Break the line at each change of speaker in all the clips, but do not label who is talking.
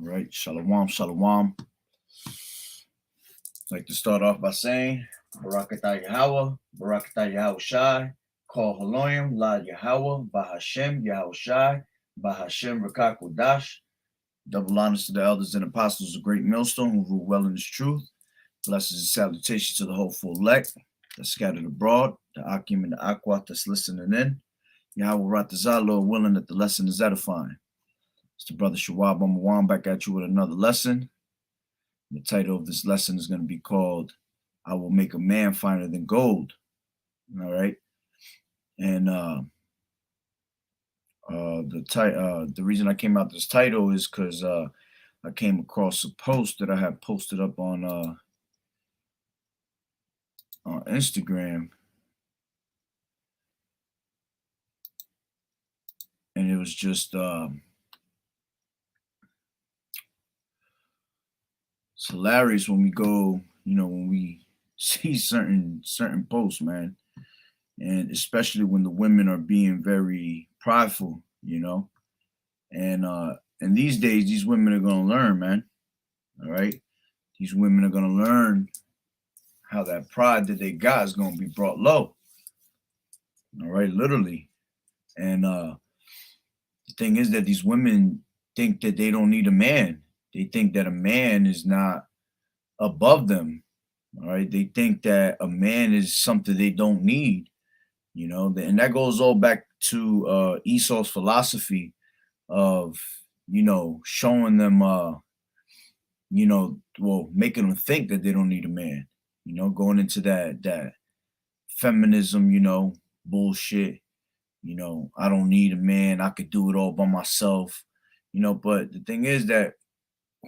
All right, shalom, shalom. I'd like to start off by saying, Barakatah Yahawah, Barakatah Yahawashi, Kol Haloyim, La Yahawah, Bahashem Yahawashi, Bahashem Rakakodash. Double honors to the elders and apostles of Great Millstone who rule well in this truth. Blessings and salutations to the hopeful elect that's scattered abroad, the Akim and the Aqua that's listening in. Yahweh Ratazah, Lord willing that the lesson is edifying. It's the brother Shawab Amawan back at you with another lesson. The title of this lesson is going to be called I Will Make a Man Finer Than Gold. All right. And the reason I came out with this title is because I came across a post that I had posted up on Instagram. And it was just it's hilarious when we go, when we see certain posts, man. And especially when the women are being very prideful, And these days, these women are gonna learn, man. All right. These women are gonna learn how that pride that they got is gonna be brought low. All right, literally. And the thing is that these women think that they don't need a man. They think that a man is not above them. All right. They think that a man is something they don't need, and that goes all back to Esau's philosophy of, showing them, making them think that they don't need a man, going into that feminism, bullshit. I don't need a man. I could do it all by myself, but the thing is that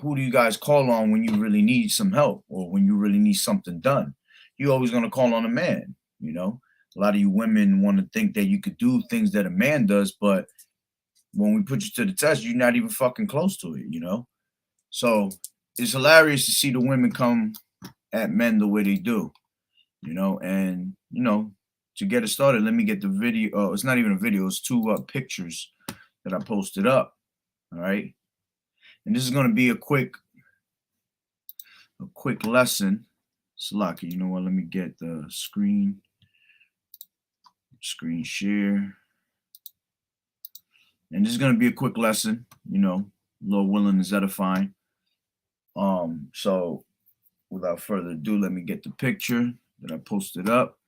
who do you guys call on when you really need some help or when you really need something done? You're always going to call on a man, A lot of you women want to think that you could do things that a man does, but when we put you to the test, you're not even fucking close to it, So it's hilarious to see the women come at men the way they do, and, to get it started, let me get the video. Oh, it's not even a video. It's two pictures that I posted up. All right. And this is going to be a quick lesson. Salaki, you know what? Let me get the screen share. And this is going to be a quick lesson, Lord willing is edifying. So without further ado, let me get the picture that I posted up.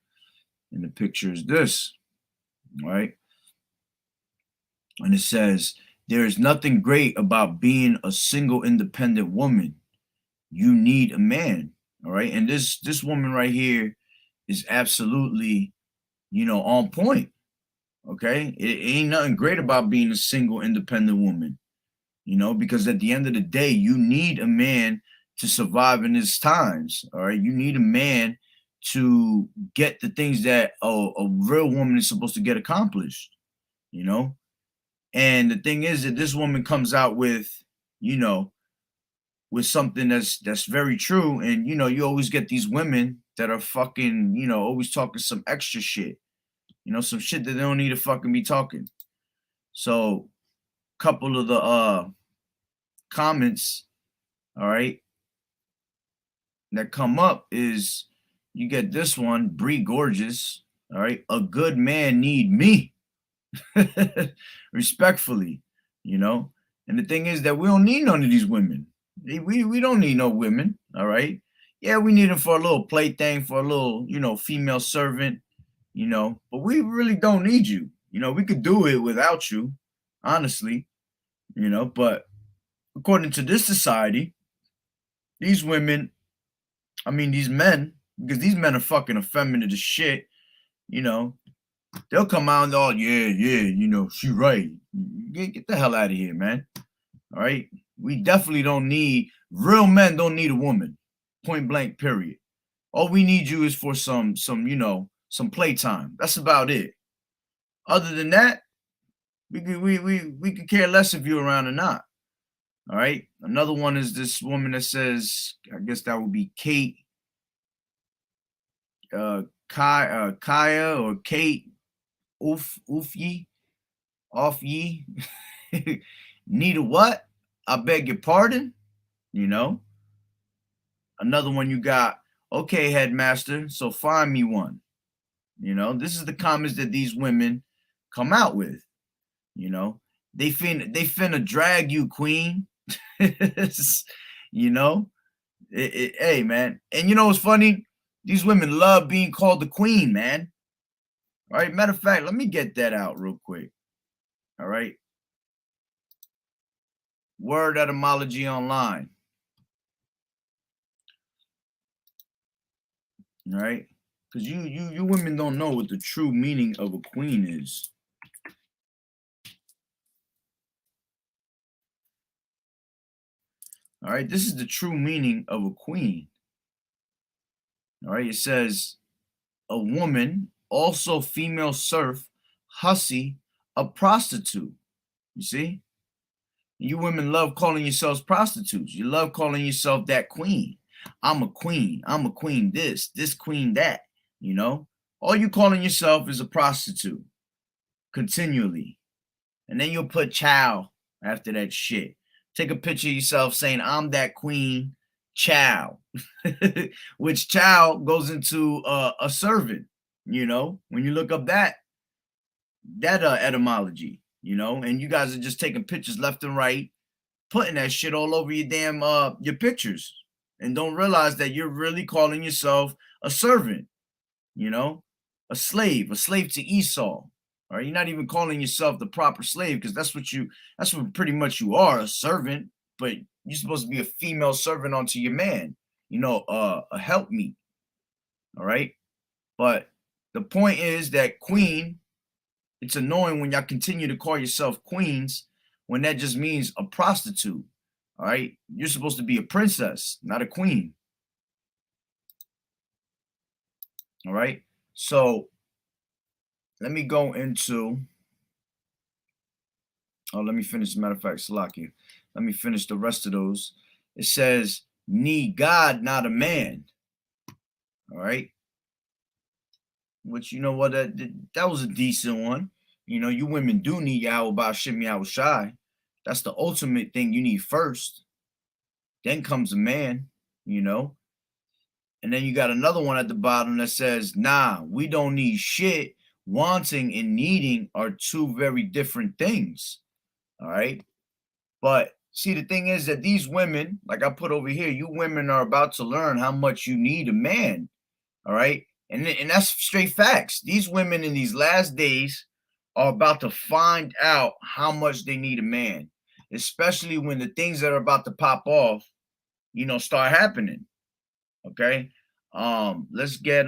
And the picture is this, all right? And it says, there is nothing great about being a single independent woman. You need a man, all right? And this woman right here is absolutely, on point, okay? It ain't nothing great about being a single independent woman, because at the end of the day, you need a man to survive in these times, all right? You need a man to get the things that a real woman is supposed to get accomplished, And the thing is that this woman comes out with, with something that's very true. And, you always get these women that are fucking, always talking some extra shit, some shit that they don't need to fucking be talking. So a couple of the comments, all right, that come up is you get this one, Bree Gorgeous, all right, a good man need me. Respectfully, and the thing is that we don't need none of these women. We don't need no women, all right? Yeah, we need them for a little plaything, for a little, female servant, but we really don't need you. We could do it without you, honestly, but according to this society, these women, these men, because these men are fucking effeminate as shit, they'll come out and, oh, yeah, she right. Get the hell out of here, man. All right? We definitely don't need, real men don't need a woman. Point blank, period. All we need you is for some playtime. That's about it. Other than that, we could care less if you're around or not. All right? Another one is this woman that says, I guess that would be Kate, Kaya or Kate off ye. Need a what? I beg your pardon, you know. Another one you got, okay, headmaster, so find me one. This is the comments that these women come out with. You know, they finna drag you, queen. you know, hey man, and you know what's funny? These women love being called the queen, man. All right, matter of fact, let me get that out real quick. All right, word etymology online. All right, because you women don't know what the true meaning of a queen is. All right, this is the true meaning of a queen. All right, it says a woman, also female serf, hussy, a prostitute. You see? You women love calling yourselves prostitutes. You love calling yourself that queen. I'm a queen. I'm a queen this queen that. You know? All you calling yourself is a prostitute continually. And then you'll put chow after that shit. Take a picture of yourself saying, I'm that queen, chow. Which chow goes into a servant, when you look up that etymology, and you guys are just taking pictures left and right, putting that shit all over your damn your pictures, and don't realize that you're really calling yourself a servant, a slave to Esau. All right, you're not even calling yourself the proper slave, because that's what pretty much you are, a servant, but you're supposed to be a female servant unto your man, a helpmeet. All right. But the point is that queen, it's annoying when y'all continue to call yourself queens when that just means a prostitute. All right. You're supposed to be a princess, not a queen. All right. So let me go into, let me finish. As a matter of fact, Salaki, let me finish the rest of those. It says, need God, not a man. All right. Which, you know what, that was a decent one. You women do need YAHAWAH'S. That's the ultimate thing you need first. Then comes a man, And then you got another one at the bottom that says, nah, we don't need shit. Wanting and needing are two very different things. All right. But see, the thing is that these women, like I put over here, you women are about to learn how much you need a man. All right. And that's straight facts. These women in these last days are about to find out how much they need a man, especially when the things that are about to pop off, start happening. Okay. Let's get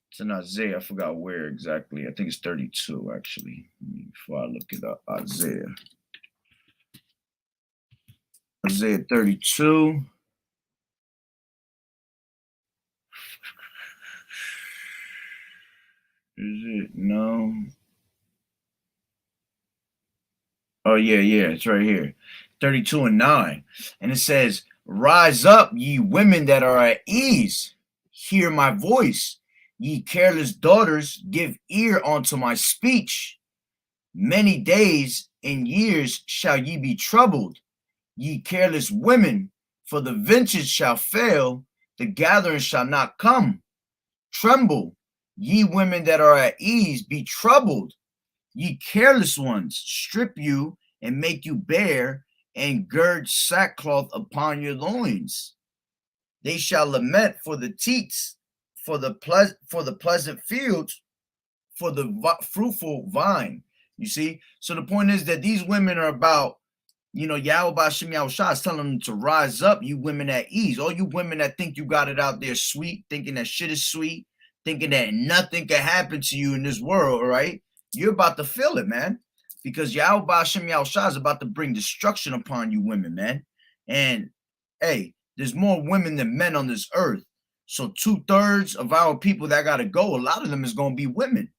it's in Isaiah. I forgot where exactly. I think it's 32 actually. Before I look it up, Isaiah 32. Is it? No. Oh, yeah, it's right here. 32 and 9. And it says, rise up, ye women that are at ease. Hear my voice. Ye careless daughters, give ear unto my speech. Many days and years shall ye be troubled, ye careless women, for the vintage shall fail, the gathering shall not come. Tremble, ye women that are at ease, be troubled. Ye careless ones, strip you and make you bare, and gird sackcloth upon your loins. They shall lament for the teats, for the pleasant fields, for the fruitful vine. You see? So the point is that these women are about, YAHAWAH'S is telling them to rise up, you women at ease. All you women that think you got it out there sweet, thinking that shit is sweet, thinking that nothing can happen to you in this world, all right? You're about to feel it, man. Because YAHAWAH'S is about to bring destruction upon you women, man. And hey, there's more women than men on this earth. So 2/3 of our people that gotta go, a lot of them is gonna be women,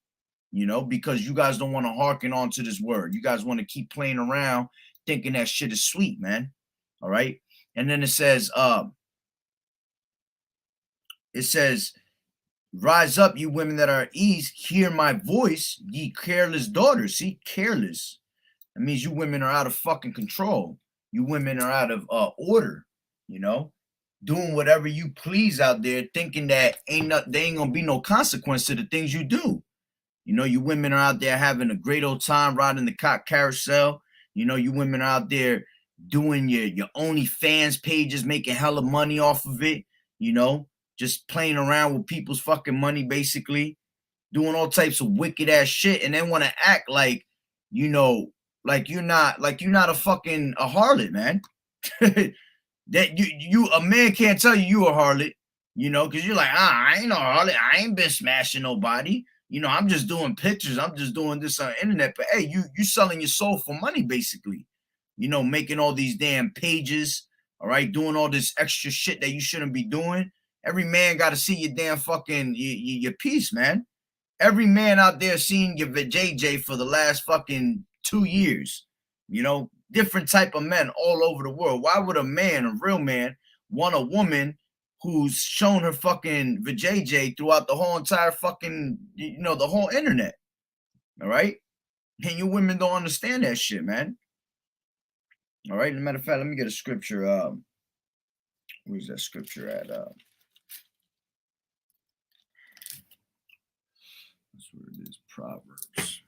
because you guys don't want to hearken on to this word. You guys want to keep playing around thinking that shit is sweet, man. All right. And then it says, rise up, you women that are at ease, hear my voice, ye careless daughters. See, careless. That means you women are out of fucking control. You women are out of order, you know, doing whatever you please out there, thinking that there ain't gonna be no consequence to the things you do. You know, you women are out there having a great old time riding the cock carousel. You know, you women are out there doing your OnlyFans pages, making hella money off of it. You know, just playing around with people's fucking money, basically doing all types of wicked ass shit, and then want to act like, you know, like you're not a fucking a harlot, man. That you a man can't tell you a harlot, you know, because you're like, I ain't no harlot. I ain't been smashing nobody. You know, I'm just doing pictures. I'm just doing this on the internet. But hey, you selling your soul for money, basically. You know, making all these damn pages, all right, doing all this extra shit that you shouldn't be doing. Every man got to see your damn fucking your piece, man. Every man out there seen your JJ for the last fucking 2 years. You know, different type of men all over the world. Why would a man, a real man, want a woman who's shown her fucking vajayjay throughout the whole entire fucking, you know, the whole internet? All right? And you women don't understand that shit, man. All right? As a matter of fact, let me get a scripture. Where's that scripture at? That's where it is. Proverbs.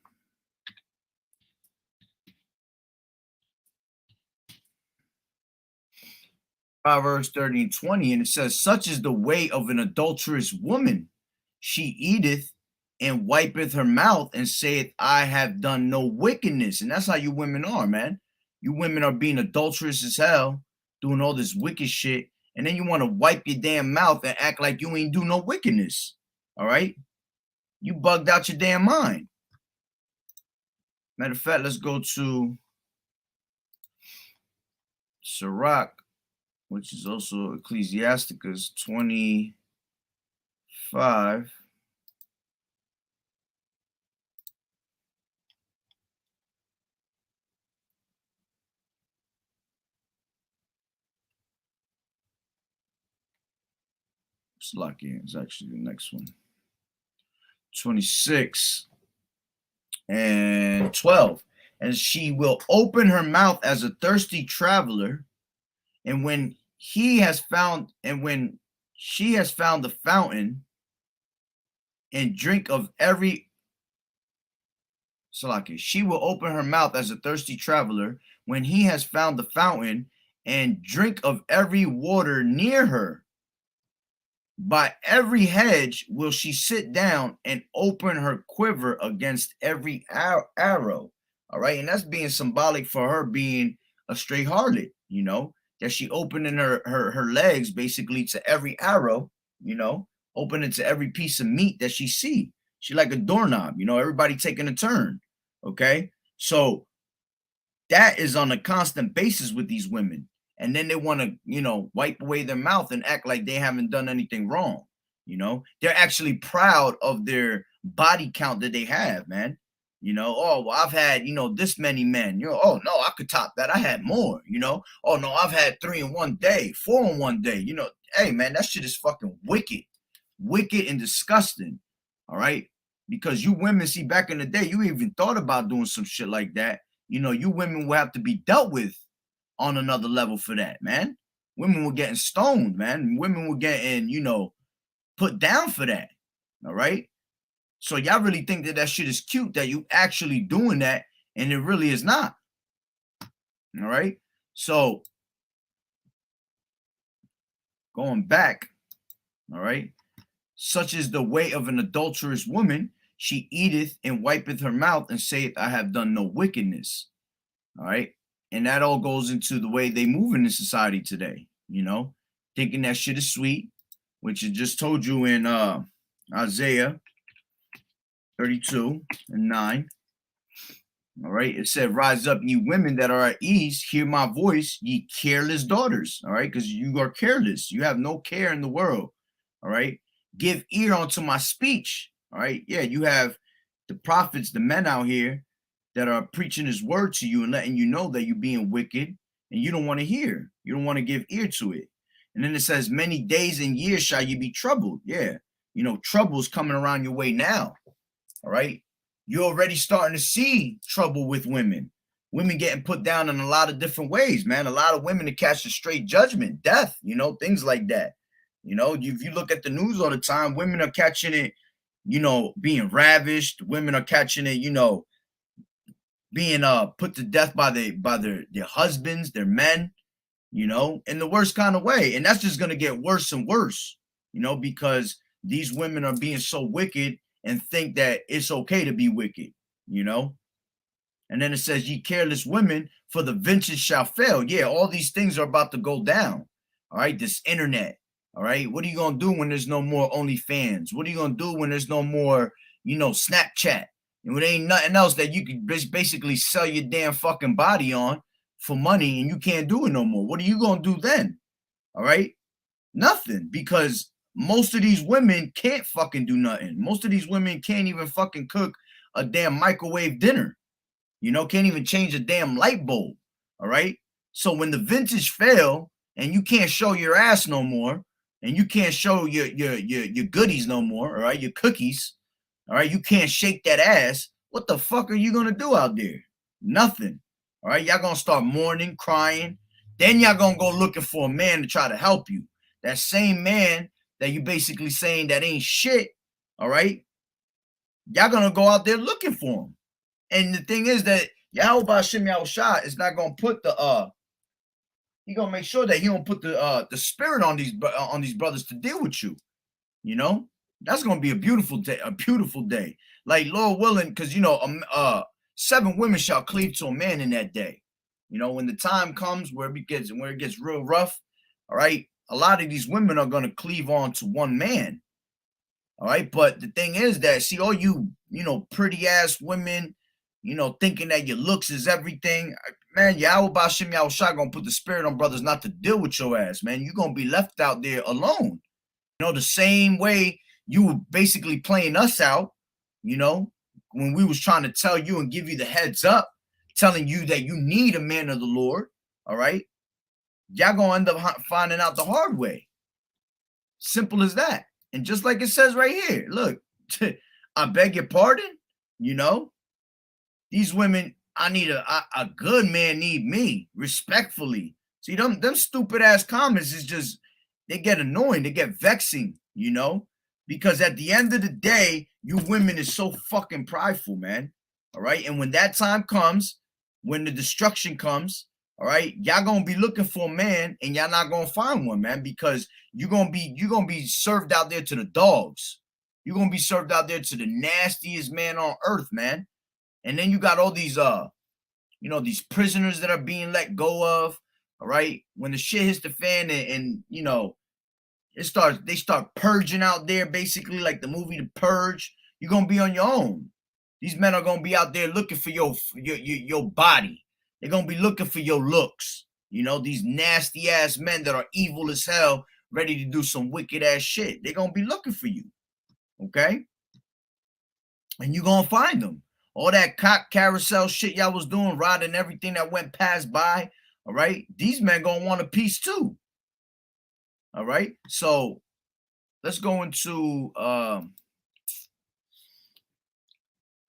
Proverbs 30 and 20, and it says, such is the way of an adulterous woman. She eateth and wipeth her mouth and saith, I have done no wickedness. And that's how you women are, man. You women are being adulterous as hell, doing all this wicked shit, and then you want to wipe your damn mouth and act like you ain't do no wickedness. All right? You bugged out your damn mind. Matter of fact, let's go to Sirach, which is also Ecclesiasticus 25. It's lucky. It's actually the next one. 26 and 12. And she will open her mouth as a thirsty traveler, and when she has found the fountain, and drink of every she will open her mouth as a thirsty traveler when he has found the fountain, and drink of every water near her. By every hedge will she sit down and open her quiver against every arrow. All right. And that's being symbolic for her being a straight harlot, you know, that she opening her legs basically to every arrow, you know, opening to every piece of meat that she see. She like a doorknob, you know, everybody taking a turn. Okay. So that is on a constant basis with these women. And then they want to, you know, wipe away their mouth and act like they haven't done anything wrong. You know, they're actually proud of their body count that they have, man. You know, oh, well, I've had, you know, this many men. You know, oh, no, I could top that. I had more, you know. Oh, no, I've had 3 in one day, 4 in one day. You know, hey, man, that shit is fucking wicked and disgusting. All right. Because you women, see, back in the day, you even thought about doing some shit like that. You know, you women will have to be dealt with on another level for that, man. Women were getting stoned, man. Women were getting, you know, put down for that. All right. So y'all really think that shit is cute, that you actually doing that, and it really is not. All right. So going back, all right. Such is the way of an adulterous woman. She eateth and wipeth her mouth and saith, I have done no wickedness. All right. And that all goes into the way they move in society today, you know, thinking that shit is sweet, which I just told you in Isaiah 32 and 9. All right. It said, rise up, ye women that are at ease, hear my voice, ye careless daughters. All right. Because you are careless. You have no care in the world. All right. Give ear unto my speech. All right. Yeah. You have the prophets, the men out here that are preaching his word to you and letting you know that you're being wicked, and you don't want to hear. You don't want to give ear to it. And then it says, many days and years shall you be troubled. Yeah. You know, trouble's coming around your way now. All right. You're already starting to see trouble with women. women getting put down in a lot of different ways, man. A lot of women to catch a straight judgment, death, things like that. If you look at the news all the time, women are catching it, being ravished. Women are catching it, being put to death by their husbands, their men, in the worst kind of way. And that's just gonna get worse and worse, because these women are being so wicked and think that it's okay to be wicked, And then it says, ye careless women, for the vengeance shall fail. Yeah, all these things are about to go down. All right, this internet. All right, what are you gonna do when there's no more OnlyFans? What are you gonna do when there's no more, Snapchat? And when there ain't nothing else that you could basically sell your damn fucking body on for money, and you can't do it no more. What are you gonna do then? All right, nothing, because most of these women can't fucking do nothing. Most of these women can't even fucking cook a damn microwave dinner. Can't even change a damn light bulb. All right. So when the vintage fail and you can't show your ass no more, and you can't show your goodies no more, all right, your cookies, all right, you can't shake that ass. What the fuck are you gonna do out there? Nothing. All right, y'all gonna start mourning, crying. Then y'all gonna go looking for a man to try to help you. That same man that you basically saying that ain't shit. All right, y'all gonna go out there looking for him. And the thing is that YAHAWAH'S is not gonna put he gonna make sure that he don't put the spirit on these brothers to deal with you. That's gonna be a beautiful day. Like Lord willing, because 7 women shall cleave to a man in that day. When the time comes where it gets real rough, all right, a lot of these women are gonna cleave on to one man. All right, but the thing is that, see, all you pretty ass women, thinking that your looks is everything, man, YAHAWAH'S gonna put the spirit on brothers not to deal with your ass, man. You're gonna be left out there alone. The same way you were basically playing us out, when we was trying to tell you and give you the heads up, telling you that you need a man of the Lord, all right? Y'all gonna end up finding out the hard way. Simple as that. And just like it says right here, look, I beg your pardon, these women, I need a good man need me, respectfully. See, them stupid ass comments is just, they get annoying, they get vexing, because at the end of the day, you women is so fucking prideful, man. All right. And when that time comes, when the destruction comes, all right, y'all gonna be looking for a man and y'all not gonna find one, man, because you're gonna be served out there to the dogs. You're gonna be served out there to the nastiest man on earth, man. And then you got all these these prisoners that are being let go of. All right. When the shit hits the fan and they start purging out there, basically like the movie The Purge, you're gonna be on your own. These men are gonna be out there looking for your body. They're gonna be looking for your looks. These nasty ass men that are evil as hell, ready to do some wicked ass shit. They're gonna be looking for you. Okay? And you're gonna find them. All that cock carousel shit y'all was doing, riding everything that went past by. All right, these men gonna want a piece too. All right, so let's go into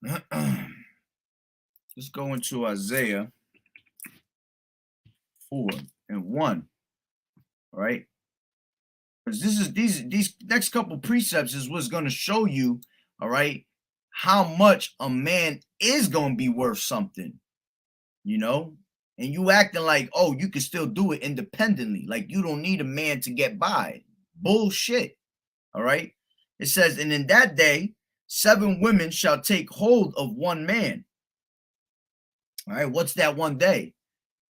let's go into Isaiah 4:1. All right, because these next couple precepts is what's going to show you, all right, how much a man is going to be worth something, and you acting like, oh, you can still do it independently, like you don't need a man to get by. Bullshit. All right, it says, and in that day 7 women shall take hold of one man. All right, what's that one day?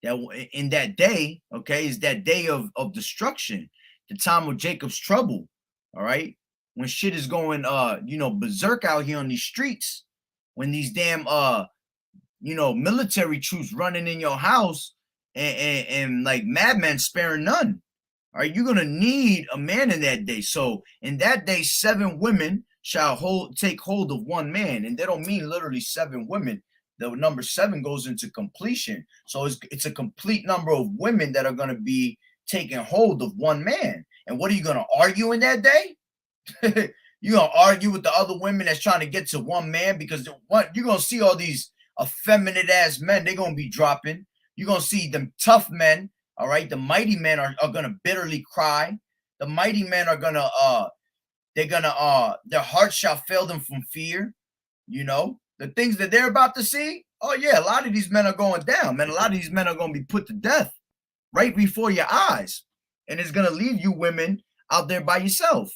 That in that day, okay, is that day of destruction, the time of Jacob's trouble. All right, when shit is going berserk out here on these streets, when these damn military troops running in your house and like madmen sparing none. All right, you're gonna need a man in that day. So in that day 7 women shall take hold of one man, and they don't mean literally 7 women. The number 7 goes into completion, so it's a complete number of women that are going to be taking hold of one man. And what are you going to argue in that day? You're going to argue with the other women that's trying to get to one man, because what you're going to see all these effeminate ass men, they're gonna be dropping. You're gonna see them tough men, all right. The mighty men are gonna bitterly cry. The mighty men are gonna they're gonna their hearts shall fail them from fear. You know, the things that they're about to see. Oh yeah, a lot of these men are going down, man. A lot of these men are gonna be put to death right before your eyes. And it's gonna leave you women out there by yourself.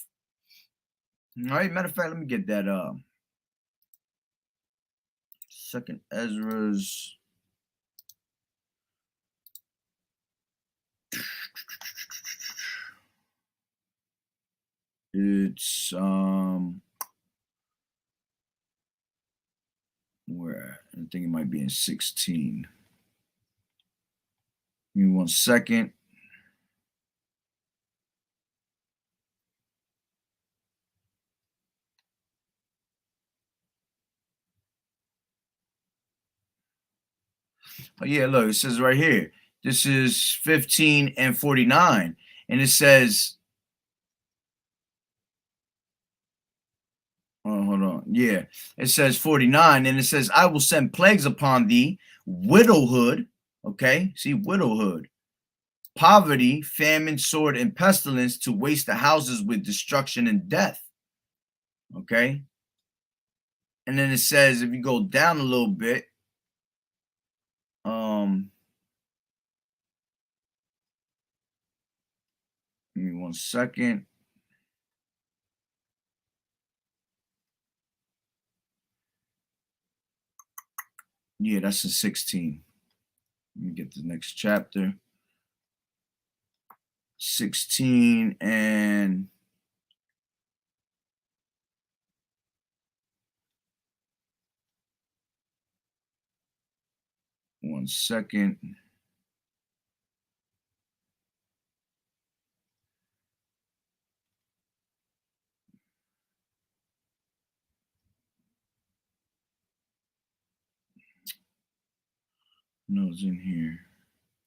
All right, matter of fact, let me get that second Ezra's. It's where I think it might be in 16. Give me 1 second. Oh yeah, look, it says right here. This is 15 and 49. And it says, oh, hold on. Yeah. It says 49, and it says, I will send plagues upon thee, widowhood. Okay. See, widowhood, poverty, famine, sword, and pestilence to waste the houses with destruction and death. Okay. And then it says, if you go down a little bit, give me 1 second. Yeah, that's in 16. Let me get the next chapter. 16 and 1 second. No, it's in here.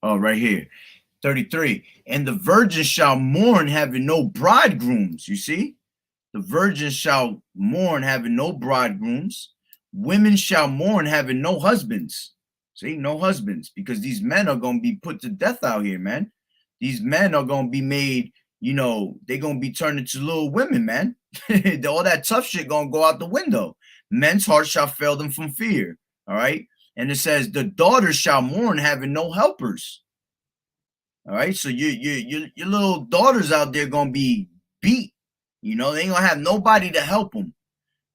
Oh, right here. 33. And the virgins shall mourn, having no bridegrooms. You see? The virgins shall mourn, having no bridegrooms. Women shall mourn, having no husbands. See, no husbands, because these men are going to be put to death out here, man. These men are going to be made, you know, they're going to be turned into little women, man. All that tough shit going to go out the window. Men's hearts shall fail them from fear. All right. And it says, the daughters shall mourn, having no helpers. All right. So your little daughters out there going to be beat. You know, they ain't going to have nobody to help them.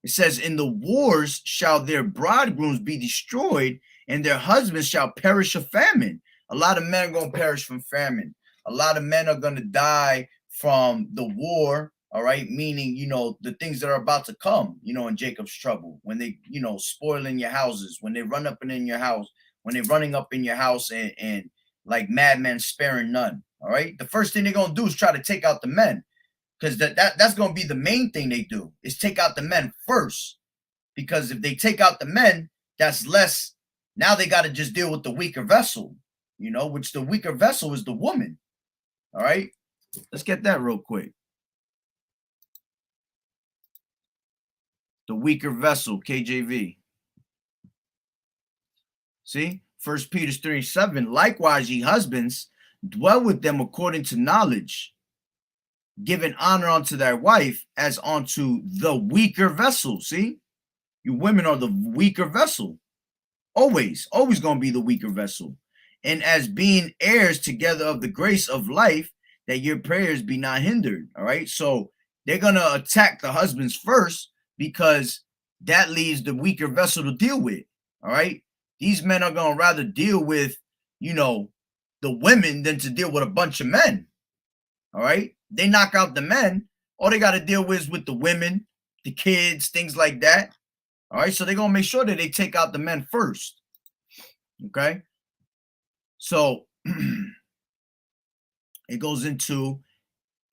It says, in the wars shall their bridegrooms be destroyed, and their husbands shall perish of famine. A lot of men are going to perish from famine. A lot of men are going to die from the war, all right? Meaning, you know, the things that are about to come, you know, in Jacob's trouble, when they, you know, spoiling your houses, when they run up and in your house, when they're running up in your house and like madmen sparing none, all right? The first thing they're going to do is try to take out the men. Because that's going to be the main thing they do is take out the men first. Because if they take out the men, that's less. Now they got to just deal with the weaker vessel, you know, which the weaker vessel is the woman. All right. Let's get that real quick. The weaker vessel, KJV. See, 1 Peter 3:7. Likewise, ye husbands, dwell with them according to knowledge, giving honor unto thy wife as unto the weaker vessel. See, you women are the weaker vessel. Always going to be the weaker vessel. And as being heirs together of the grace of life, that your prayers be not hindered. All right. So they're going to attack the husbands first because that leaves the weaker vessel to deal with. All right. These men are going to rather deal with, you know, the women than to deal with a bunch of men. All right. They knock out the men. All they got to deal with is with the women, the kids, things like that. All right. So they're going to make sure that they take out the men first. Okay. So it goes into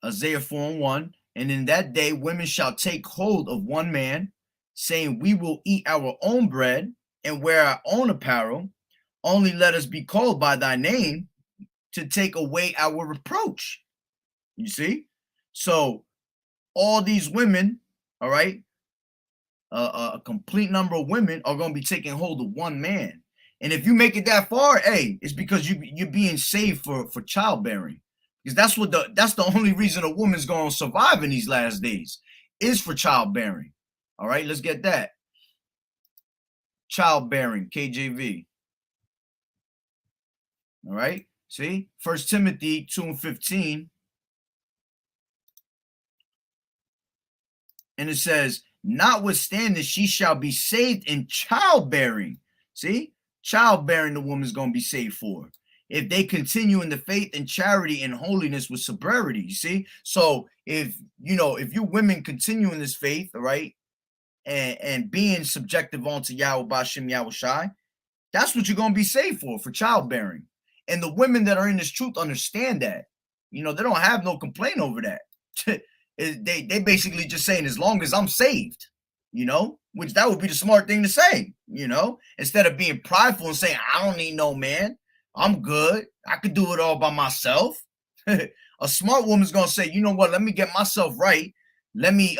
Isaiah 4:1. And in that day, women shall take hold of one man, saying, we will eat our own bread and wear our own apparel. Only let us be called by thy name to take away our reproach. You see? So all these women, all right, a complete number of women are going to be taking hold of one man. And if you make it that far, hey, it's because you're being saved for childbearing, because that's the only reason a woman's going to survive in these last days is for childbearing. All right, let's get that. Childbearing, KJV. All right, see, 1 Timothy 2:15, and it says, notwithstanding, she shall be saved in childbearing. See, childbearing the woman's going to be saved for, if they continue in the faith and charity and holiness with sobriety. You see, so if you women continue in this faith, all right, and being subjective onto Yahweh Bashim Yahweh Shai, that's what you're going to be saved for childbearing. And the women that are in this truth understand that. They don't have no complaint over that. They basically just saying, as long as I'm saved, which that would be the smart thing to say, instead of being prideful and saying, I don't need no man, I'm good, I could do it all by myself. A smart woman's gonna say, you know what, let me get myself right, let me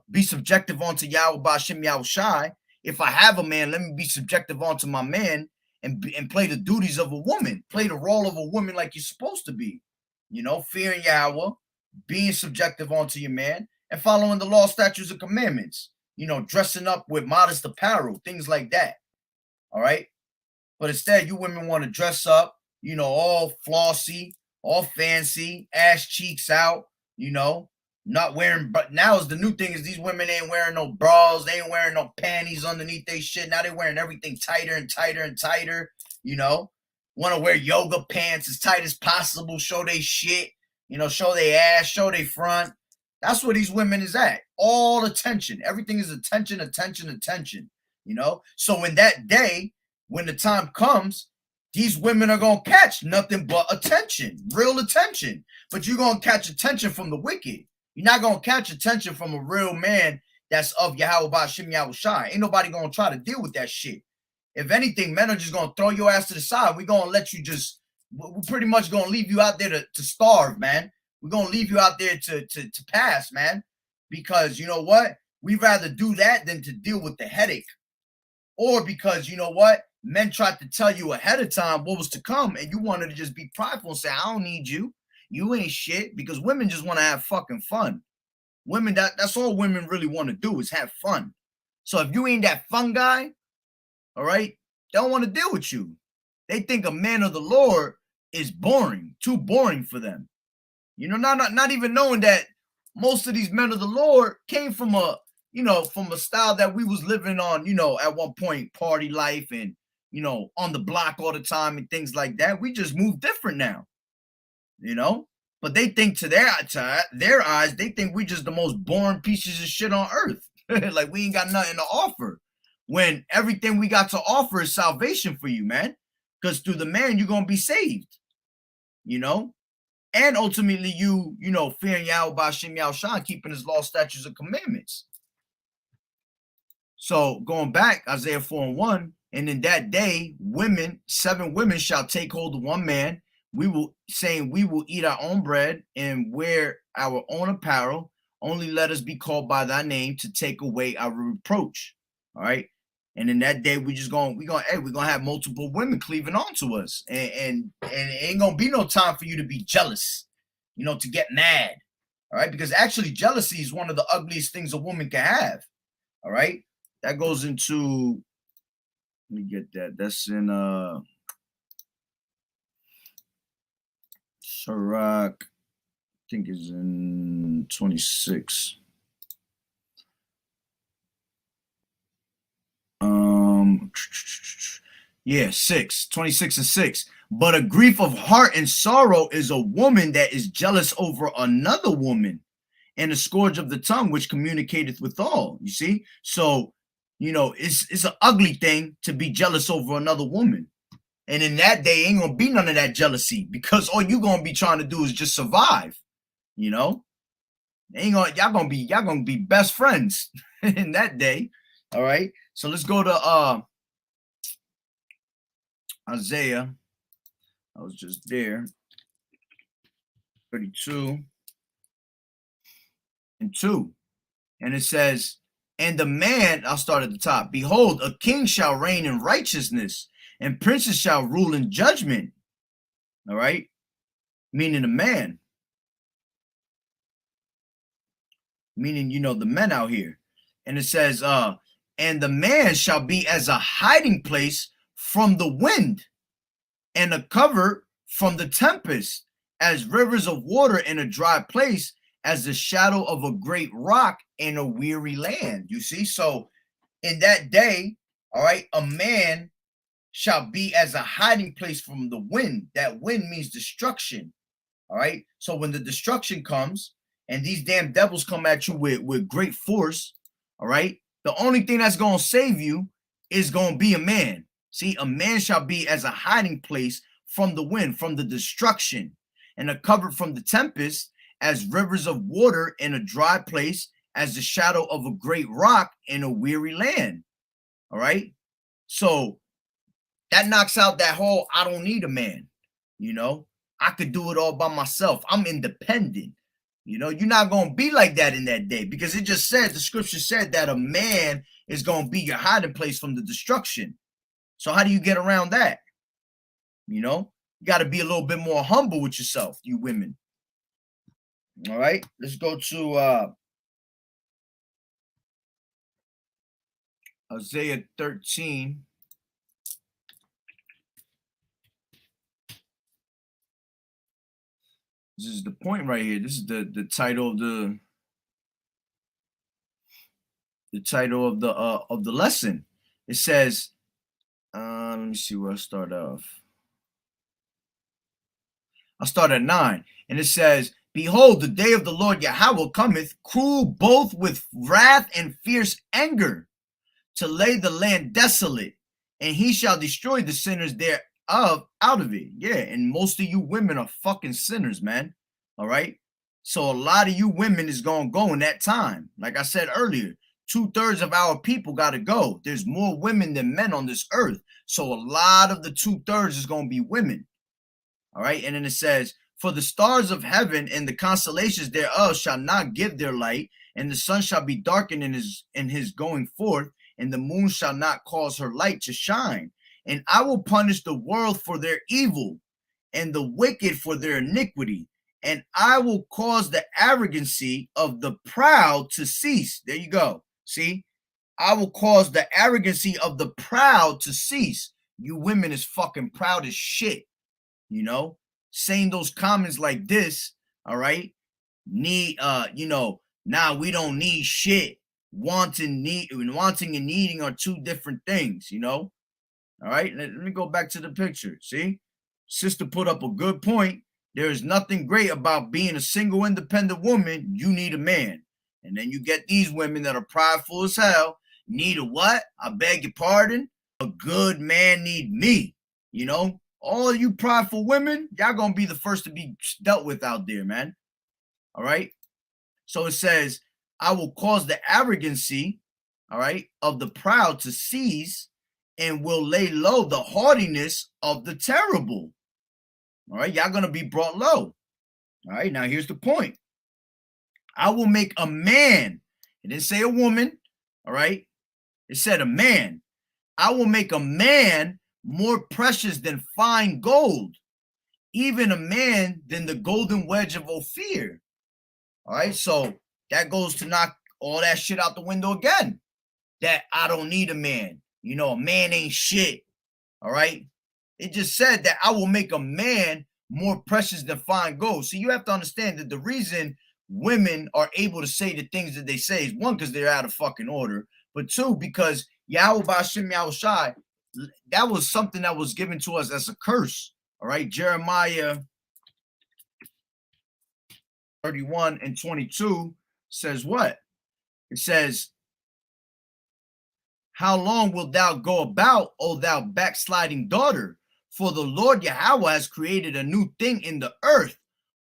be subjective onto Yahweh Bashim Yahweh Shai. If I have a man, let me be subjective onto my man and play the duties of a woman, play the role of a woman like you're supposed to be, fearing Yahweh, being subjective onto your man, and following the law, statutes, and commandments, dressing up with modest apparel, things like that. All right. But instead, you women want to dress up, all flossy, all fancy, ass cheeks out, not wearing, but now is the new thing is these women ain't wearing no bras, they ain't wearing no panties underneath their shit. Now they wearing everything tighter and tighter and tighter, want to wear yoga pants as tight as possible, show they shit, show their ass, show their front. That's where these women is at. All attention. Everything is attention, attention, attention. So in that day, when the time comes, these women are going to catch nothing but attention, real attention. But you're going to catch attention from the wicked. You're not going to catch attention from a real man that's of Yahweh Bashim Yahweh Shai. Ain't nobody going to try to deal with that shit. If anything, men are just going to throw your ass to the side. We're going to let you we're pretty much going to leave you out there to starve, man. We're going to leave you out there to pass, man. Because you know what? We'd rather do that than to deal with the headache. Or because, you know what? Men tried to tell you ahead of time what was to come, and you wanted to just be prideful and say, I don't need you. You ain't shit. Because women just want to have fucking fun. Women, that's all women really want to do is have fun. So if you ain't that fun guy, all right, they don't want to deal with you. They think a man of the Lord is boring, too boring for them. Not even knowing that most of these men of the Lord came from a style that we was living on, at one point, party life and, on the block all the time and things like that. We just move different now, but they think to their eyes, they think we just the most boring pieces of shit on earth. Like we ain't got nothing to offer, when everything we got to offer is salvation for you, man. Because through the man, you're going to be saved, and ultimately fearing Yahweh Bashim Yahweh Shai, keeping his law, statutes, and commandments. So going back, Isaiah 4:1, and in that day, 7 women shall take hold of one man. We will eat our own bread and wear our own apparel. Only let us be called by thy name to take away our reproach. All right. And in that day, we're gonna have multiple women cleaving onto us, and it ain't gonna be no time for you to be jealous, to get mad. All right, because actually jealousy is one of the ugliest things a woman can have. All right, that goes into, let me get that. That's in Sirach, I think it's in 26. Yeah, 26 and 6. But a grief of heart and sorrow is a woman that is jealous over another woman, and a scourge of the tongue which communicateth with all. You see? So, it's an ugly thing to be jealous over another woman. And in that day, ain't gonna be none of that jealousy, because all you gonna be trying to do is just survive. Y'all gonna be best friends in that day. All right. So let's go to Isaiah. I was just there. 32 and 2. And it says, And the man, I'll start at the top. Behold, a king shall reign in righteousness, and princes shall rule in judgment. All right? Meaning a man. Meaning, the men out here. And it says, and the man shall be as a hiding place from the wind, and a cover from the tempest, as rivers of water in a dry place, as the shadow of a great rock in a weary land. You see? So in that day, all right, a man shall be as a hiding place from the wind. That wind means destruction. All right. So when the destruction comes and these damn devils come at you with great force, all right, the only thing that's going to save you is going to be a man. See, a man shall be as a hiding place from the wind, from the destruction, and a cover from the tempest, as rivers of water in a dry place, as the shadow of a great rock in a weary land. All right. So that knocks out that whole I don't need a man. I could do it all by myself. I'm independent. You're not going to be like that in that day, because it just said, the scripture said that a man is going to be your hiding place from the destruction. So how do you get around that? You got to be a little bit more humble with yourself, you women. All right, let's go to Isaiah 13. This is the point right here. This is the title of the title of the lesson. It says, let me see where I start off. I'll start at 9, and it says, behold, the day of the Lord Yahawah cometh, cruel both with wrath and fierce anger, to lay the land desolate, and he shall destroy the sinners thereof out of it. Yeah, and most of you women are fucking sinners, man. All right? So a lot of you women is going to go in that time. Like I said earlier, 2/3 of our people got to go. There's more women than men on this earth. So a lot of the 2/3 is going to be women. All right? And then it says, for the stars of heaven and the constellations thereof shall not give their light, and the sun shall be darkened in his going forth, and the moon shall not cause her light to shine. And I will punish the world for their evil, and the wicked for their iniquity. And I will cause the arrogancy of the proud to cease. There you go. See? I will cause the arrogancy of the proud to cease. You women is fucking proud as shit. Saying those comments like this, all right? Nah, we don't need shit. Wanting and needing are two different things, All right, let me go back to the picture. See, sister put up a good point. There is nothing great about being a single independent woman. You need a man. And then you get these women that are prideful as hell. Need a what? I beg your pardon. A good man need me. All of you prideful women, y'all gonna be the first to be dealt with out there, man. All right. So it says, I will cause the arrogancy, all right, of the proud to cease, and will lay low the haughtiness of the terrible. All right, y'all gonna be brought low. All right, now here's the point. I will make a man. It didn't say a woman. All right, it said a man. I will make a man more precious than fine gold, even a man than the golden wedge of Ophir. All right, so that goes to knock all that shit out the window again. That I don't need a man. A man ain't shit. All right. It just said that I will make a man more precious than fine gold. So you have to understand that the reason women are able to say the things that they say is, one, because they're out of fucking order, but two, because Yahweh Ba'Shem Yahushai, that was something that was given to us as a curse. All right. Jeremiah 31 and 22 says what? It says, how long wilt thou go about, O thou backsliding daughter? For the Lord Yahawah has created a new thing in the earth.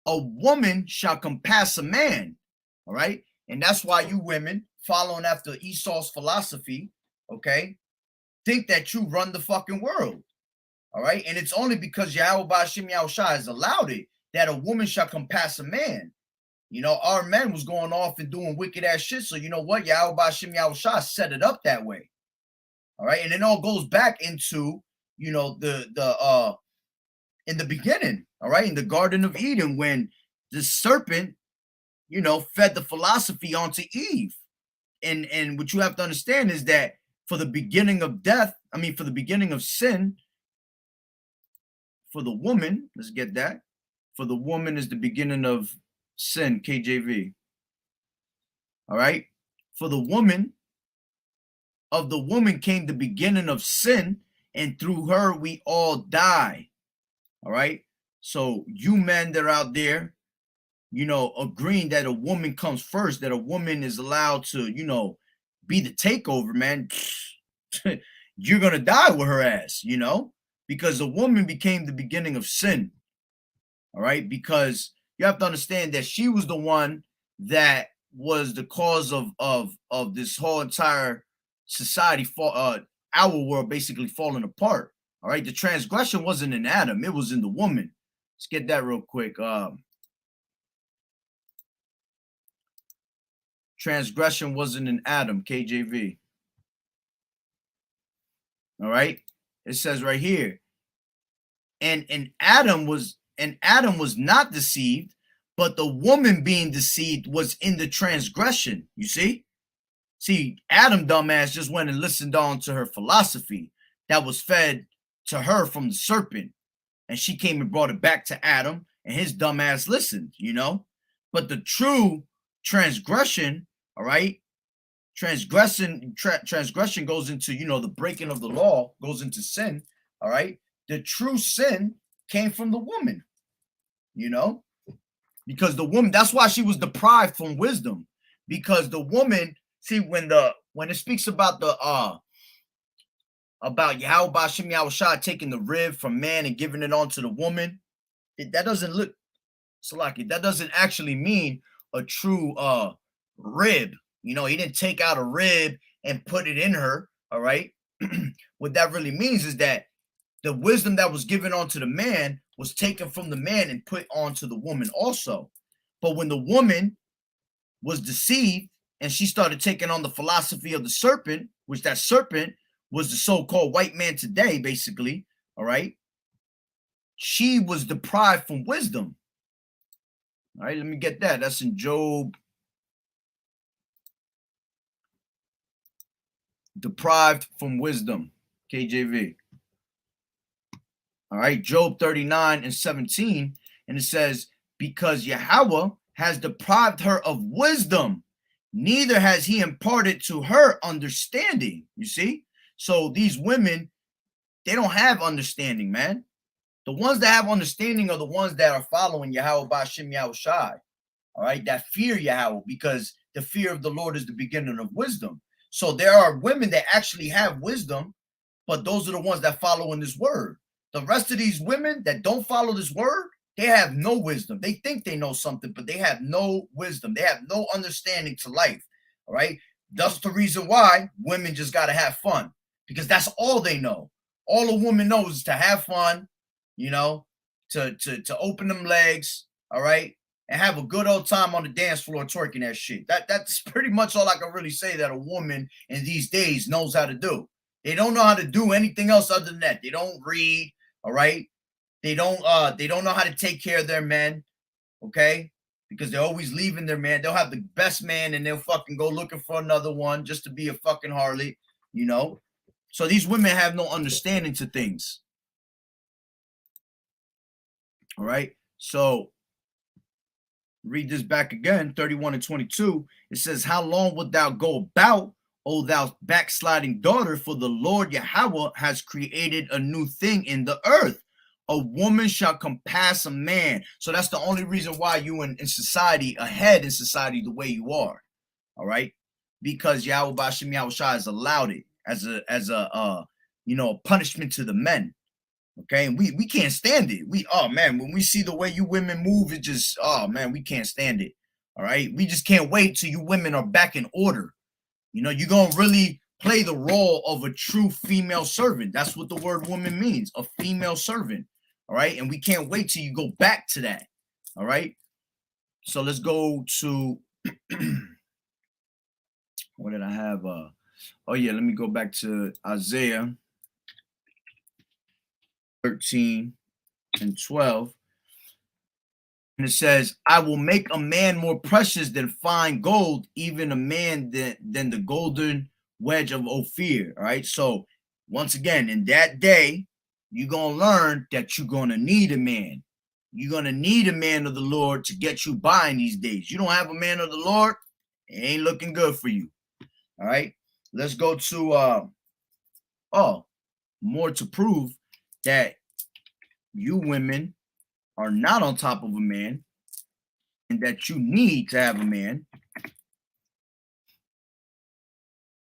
A woman shall compass a man. All right. And that's why you women following after Esau's philosophy, okay, think that you run the fucking world. All right. And it's only because Yahweh Ba'Shem Yahushua has allowed it that a woman shall compass a man. You know, our men was going off and doing wicked ass shit. So you know what? Yahweh Shem Yahushua set it up that way. All right. And it all goes back into, you know, the in the beginning, all right, in the Garden of Eden, when the serpent, you know, fed the philosophy onto Eve. And what you have to understand is that for the beginning of death, I mean, for the beginning of sin, for the woman, let's get that. For the woman is the beginning of sin, KJV. All right. For the woman, of the woman came the beginning of sin, and through her we all die. All right. So you men that are out there, you know, agreeing that a woman comes first, that a woman is allowed to, you know, be the takeover, man, you're going to die with her ass, you know, because the woman became the beginning of sin. All right. Because you have to understand that she was the one that was the cause of this whole entire society, our world basically falling apart. All right. The transgression wasn't in Adam, it was in the woman. Let's get that real quick. Transgression wasn't in Adam, KJV. All right. It says right here, and Adam was not deceived, but the woman being deceived was in the transgression. You see? See, Adam dumbass just went and listened on to her philosophy that was fed to her from the serpent. And she came and brought it back to Adam, and his dumbass listened, you know? But the true transgression, all right, transgression goes into, you know, the breaking of the law, goes into sin, all right? The true sin came from the woman, you know? Because the woman, that's why she was deprived from wisdom. Because the woman, see, when it speaks about about Yahweh Shem Yahushua taking the rib from man and giving it on to the woman, that doesn't look, Salaki, that doesn't actually mean a true rib. You know, he didn't take out a rib and put it in her, all right? What that really means is that the wisdom that was given onto the man was taken from the man and put onto the woman also. But when the woman was deceived and she started taking on the philosophy of the serpent, which that serpent was the so-called white man today, basically, all right? She was deprived from wisdom. All right, let me get that. That's in Job. Deprived from wisdom, KJV. All right, Job 39:17. And it says, because Yahweh has deprived her of wisdom, neither has he imparted to her understanding. You see? So these women, they don't have understanding, man. The ones that have understanding are the ones that are following Yahweh Ba'Shem Yahushai. All right, that fear Yahweh, because the fear of the Lord is the beginning of wisdom. So there are women that actually have wisdom, but those are the ones that follow in this word. The rest of these women that don't follow this word, they have no wisdom. They think they know something, but they have no wisdom. They have no understanding to life. All right. That's the reason why women just got to have fun, because that's all they know. All a woman knows is to have fun, you know, to open them legs, all right, and have a good old time on the dance floor twerking that shit. That's pretty much all I can really say that a woman in these days knows how to do. They don't know how to do anything else other than that. They don't read, all right? They don't know how to take care of their men, okay? Because they're always leaving their man. They'll have the best man and they'll fucking go looking for another one just to be a fucking harlot, you know? So these women have no understanding to things. All right? So read this back again, 31:22. It says, how long wilt thou go about, O thou backsliding daughter? For the Lord Yahweh has created a new thing in the earth. A woman shall compass a man. So that's the only reason why you in society, ahead in society the way you are. All right? Because Yahweh Ba'Shem Yahushua has allowed it as a you know, punishment to the men. Okay, and we can't stand it. Oh man, when we see the way you women move, it just, oh man, we can't stand it. All right, we just can't wait till you women are back in order. You know, you're gonna really play the role of a true female servant. That's what the word woman means, a female servant. All right, and we can't wait till you go back to that. All right, So let's go to what did I have? Oh yeah, let me go back to Isaiah 13 and 12. And it says, I will make a man more precious than fine gold, even a man than the golden wedge of Ophir. All right. So once again, in that day, you're gonna learn that you're gonna need a man. You're gonna need a man of the Lord to get you by in these days. You don't have a man of the Lord, it ain't looking good for you. All right. Let's go to more to prove that you women are not on top of a man and that you need to have a man.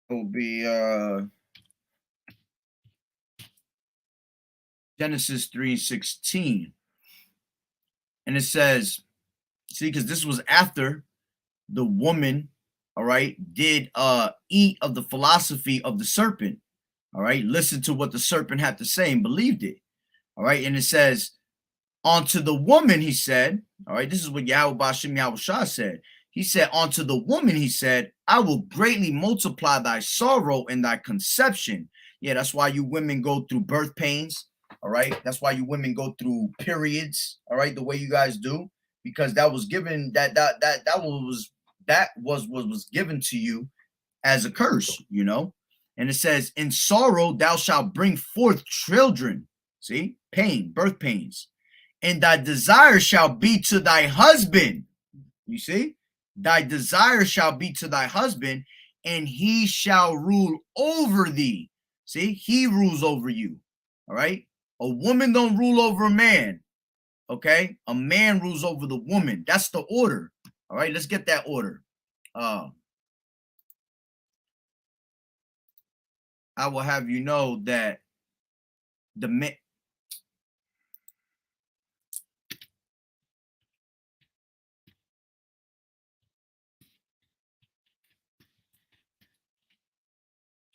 It will be Genesis 3:16. And it says, see, because this was after the woman, all right, did eat of the philosophy of the serpent. All right, listen to what the serpent had to say and believed it. All right, and it says, unto the woman, he said, all right, this is what Yahweh Bashim Yahushua said. He said, unto the woman, he said, I will greatly multiply thy sorrow and thy conception. Yeah, that's why you women go through birth pains. All right. That's why you women go through periods. All right. The way you guys do, because that was given that was given to you as a curse, you know. And it says, in sorrow thou shalt bring forth children. See, pain, birth pains, and thy desire shall be to thy husband. You see, thy desire shall be to thy husband, and he shall rule over thee. See, he rules over you. All right. A woman don't rule over a man. Okay. A man rules over the woman. That's the order. All right. Let's get that order. I will have you know that the man.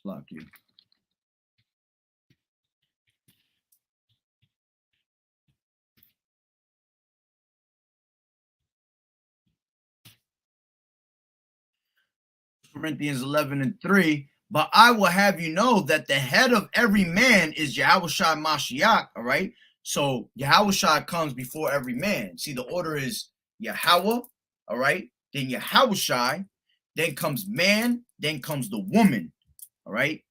Lock you. Corinthians 11:3. But I will have you know that the head of every man is Yahushua Mashiach. All right. So Yahushua comes before every man. See, the order is Yahweh. All right. Then Yahushua. Then comes man. Then comes the woman. All right.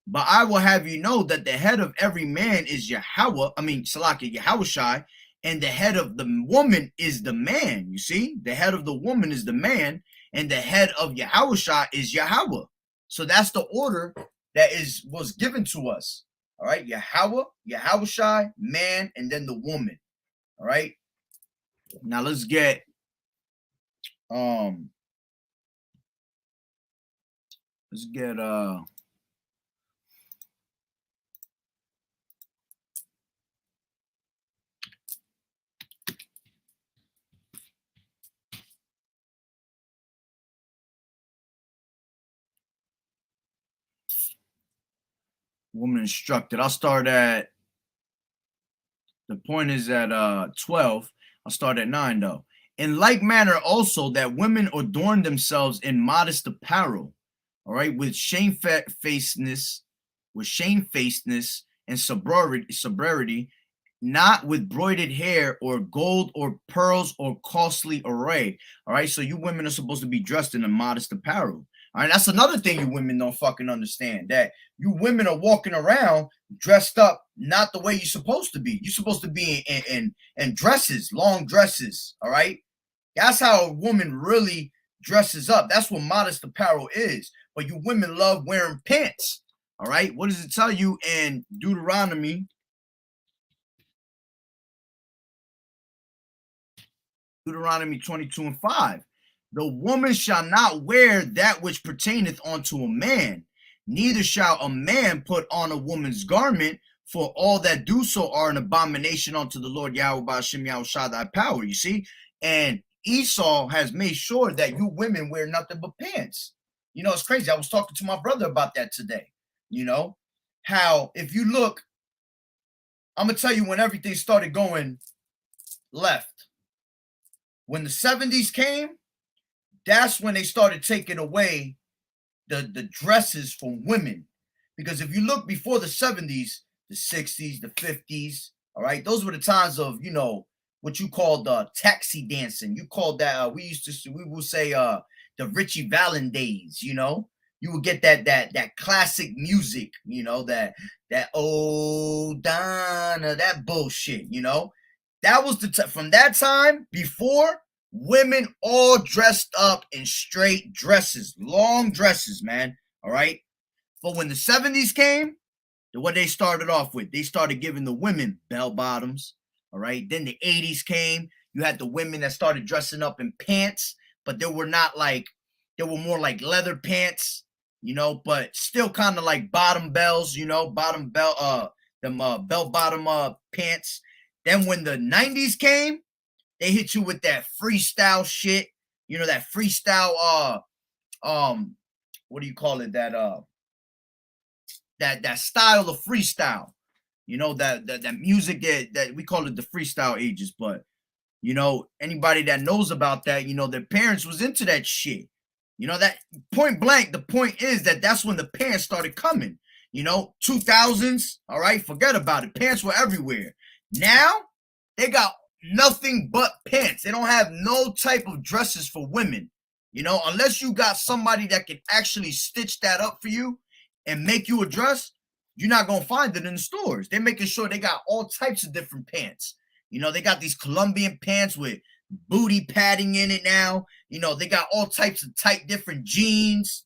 But I will have you know that the head of every man is Yahweh. I mean, Salaki, Yahushua. And the head of the woman is the man. You see, the head of the woman is the man, and the head of Yahushua is Yahweh. So that's the order that was given to us. All right, Yahweh, Yahushua, man, and then the woman. All right. Now let's get woman instructed. I'll start at the point is at 12. I'll start at 9 though. In like manner also that women adorn themselves in modest apparel, all right, with shamefacedness, and sobriety, not with broidered hair or gold or pearls or costly array. All right, so you women are supposed to be dressed in a modest apparel. All right, that's another thing you women don't fucking understand, that you women are walking around dressed up not the way you're supposed to be. You're supposed to be in dresses, long dresses. All right, that's how a woman really dresses up. That's what modest apparel is. But you women love wearing pants. All right, what does it tell you in Deuteronomy 22:5? The woman shall not wear that which pertaineth unto a man, neither shall a man put on a woman's garment, for all that do so are an abomination unto the Lord Yahweh Ba'ashem Yahushua thy power. You see? And Esau has made sure that you women wear nothing but pants. You know, it's crazy. I was talking to my brother about that today. You know, how if you look, I'm going to tell you when everything started going left. When the 70s came, that's when they started taking away the dresses from women. Because if you look before the 70s, the 60s, the 50s, all right, those were the times of, you know, what you called taxi dancing. You called that we will say the Richie Valens days, you know. You would get that classic music, you know, that oh Donna, that bullshit, you know. That was from that time before, women all dressed up in straight dresses, long dresses, man. All right. But when the 70s came, what they started off with, they started giving the women bell bottoms. All right. Then the 80s came. You had the women that started dressing up in pants, but they were not like, they were more like leather pants, you know, but still kind of like bottom bells, you know, bottom bell, bell bottom pants. Then when the 90s came, they hit you with that freestyle shit, you know, that freestyle, what do you call it? That style of freestyle, you know, that music that we call it the freestyle ages. But you know, anybody that knows about that, you know, their parents was into that shit. You know, that point blank, the point is that that's when the pants started coming. You know, 2000s, all right, forget about it. Pants were everywhere. Now they got nothing but pants. They don't have no type of dresses for women. You know, unless you got somebody that can actually stitch that up for you and make you a dress, you're not going to find it in the stores. They're making sure they got all types of different pants. You know, they got these Colombian pants with booty padding in it now. You know, they got all types of tight different jeans.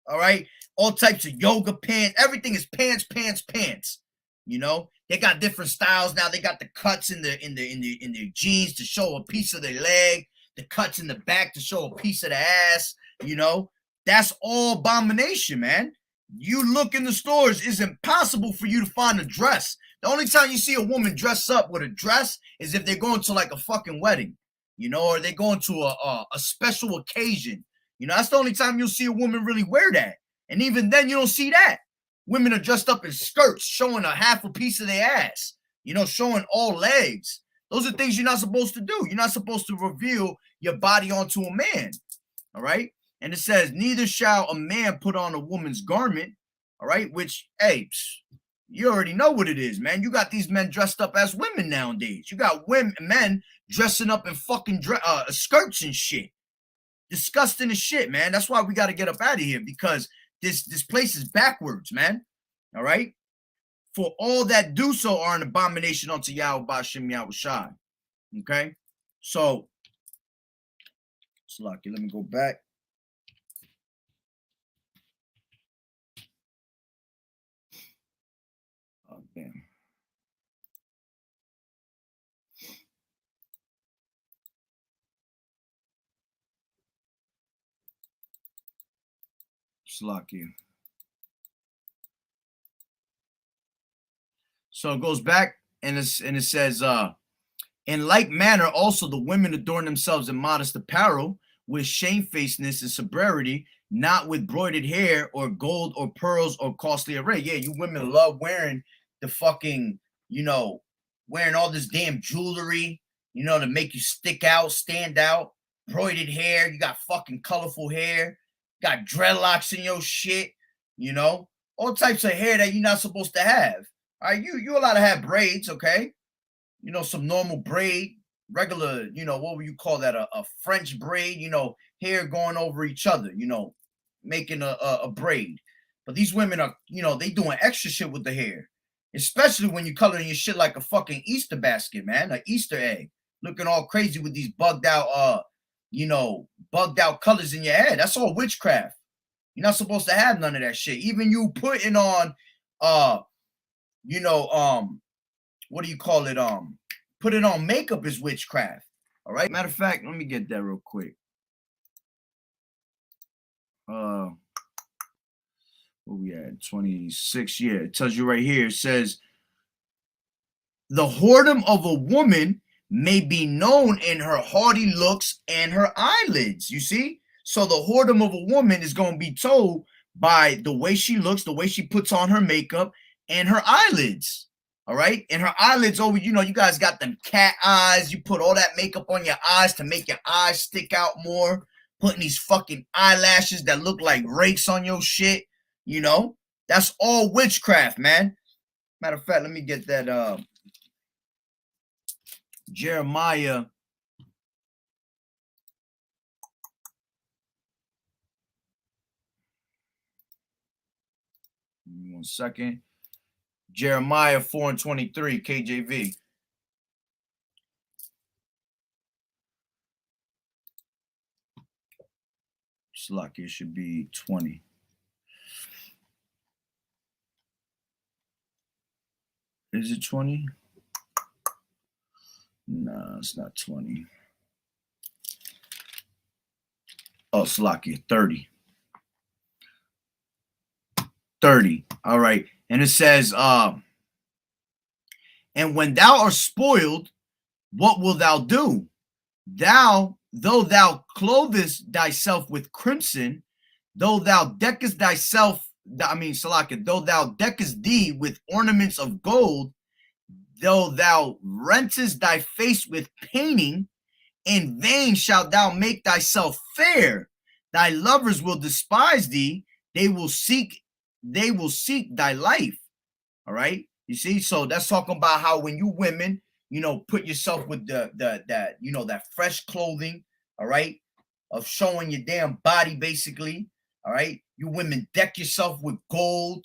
All right. All types of yoga pants. Everything is pants, pants, pants. You know, they got different styles now. They got the cuts in the jeans to show a piece of their leg, the cuts in the back to show a piece of the ass. You know, that's all abomination, man. You look in the stores, it's impossible for you to find a dress. The only time you see a woman dress up with a dress is if they're going to like a fucking wedding, you know, or they're going to a special occasion. You know, that's the only time you'll see a woman really wear that. And even then, you don't see that. Women are dressed up in skirts, showing a half a piece of their ass, you know, showing all legs. Those are things you're not supposed to do. You're not supposed to reveal your body onto a man. All right. And it says, neither shall a man put on a woman's garment. All right. Which, hey, you already know what it is, man. You got these men dressed up as women nowadays. You got men dressing up in fucking skirts and shit. Disgusting as shit, man. That's why we got to get up out of here, because this place is backwards, man. All right. For all that do so are an abomination unto YAHAWAH'S Yahawashi. Okay. So, it's lucky. Let me go back. Oh, damn. Slacky. So it goes back and it says, in like manner, also the women adorn themselves in modest apparel, with shamefacedness and sobriety, not with broidered hair or gold or pearls or costly array. Yeah, you women love wearing the fucking, you know, wearing all this damn jewelry, you know, to make you stick out, stand out. Broidered hair, you got fucking colorful hair, got dreadlocks in your shit, you know, all types of hair that you're not supposed to have. All right, you're allowed to have braids, okay? You know, some normal braid, regular, you know, what would you call that? A French braid, you know, hair going over each other, you know, making a braid. But these women are, you know, they doing extra shit with the hair, especially when you're coloring your shit like a fucking Easter basket, man, an Easter egg, looking all crazy with these bugged out, you know, bugged out colors in your head. That's all witchcraft. You're not supposed to have none of that shit. Even you putting on, you know, what do you call it? Putting on makeup is witchcraft. All right. Matter of fact, let me get that real quick. What we at? 26. Yeah, it tells you right here. It says, the whoredom of a woman may be known in her haughty looks and her eyelids. You see? So the whoredom of a woman is going to be told by the way she looks, the way she puts on her makeup, and her eyelids. All right. And her eyelids always, you guys got them cat eyes. You put all that makeup on your eyes to make your eyes stick out more. Putting these fucking eyelashes that look like rakes on your shit. That's all witchcraft, man. Matter of fact, let me get that Jeremiah. Give me 1 second. Jeremiah 4:23, KJV. It's like it should be 20. Is it 20? No, it's not 20. Oh, Slakia, 30. 30. All right. And it says, and when thou art spoiled, what wilt thou do? Though thou clothest thyself with crimson, though thou deckest thyself, Salakia, though thou deckest thee with ornaments of gold, though thou rentest thy face with painting, in vain shalt thou make thyself fair. Thy lovers will despise thee. They will seek thy life. All right. You see, so that's talking about how when you women, put yourself with that fresh clothing, all right, of showing your damn body, basically. All right. You women deck yourself with gold,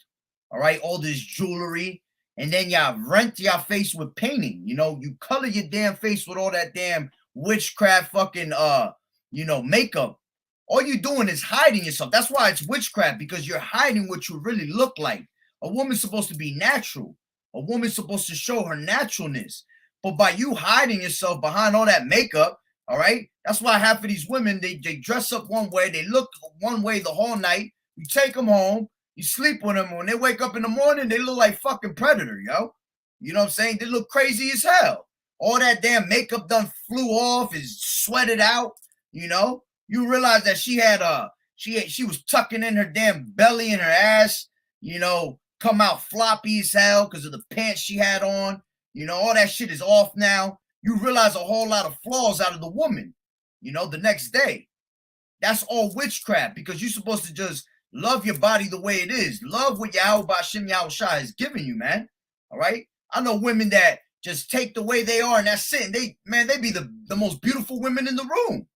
all right, all this jewelry, and then y'all rent your face with painting. You color your damn face with all that damn witchcraft fucking makeup. All you're doing is hiding yourself. That's why it's witchcraft, because you're hiding what you really look like. A woman's supposed to be natural. A woman's supposed to show her naturalness. But by you hiding yourself behind all that makeup, all right, that's why half of these women, they dress up one way, they look one way the whole night. You take them home, you sleep with them. When they wake up in the morning, they look like fucking Predator, yo. You know what I'm saying? They look crazy as hell. All that damn makeup done flew off, is sweated out, You realize that she had she was tucking in her damn belly and her ass, come out floppy as hell because of the pants she had on. All that shit is off now. You realize a whole lot of flaws out of the woman, the next day. That's all witchcraft, because you're supposed to just love your body the way it is. Love what YAHAWAH'S has given you, man. All right? I know women that just take the way they are and that's it. And they be the most beautiful women in the room.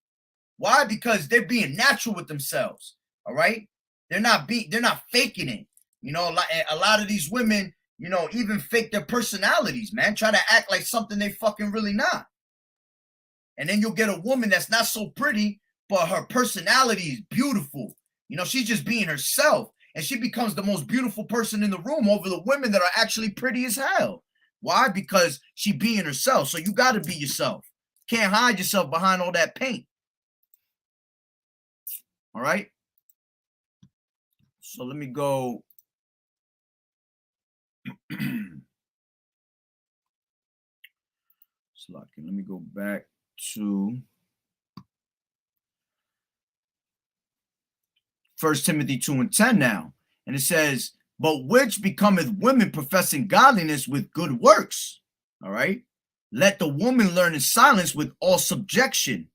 Why? Because they're being natural with themselves. All right? They're not faking it. A lot of these women, even fake their personalities, man. Try to act like something they fucking really not. And then you'll get a woman that's not so pretty, but her personality is beautiful. She's just being herself. And she becomes the most beautiful person in the room over the women that are actually pretty as hell. Why? Because she being herself. So you got to be yourself. Can't hide yourself behind all that paint. All right. So let me go. Let me go back to 1 Timothy 2:10 now. And it says, but which becometh women professing godliness with good works. All right. Let the woman learn in silence with all subjection.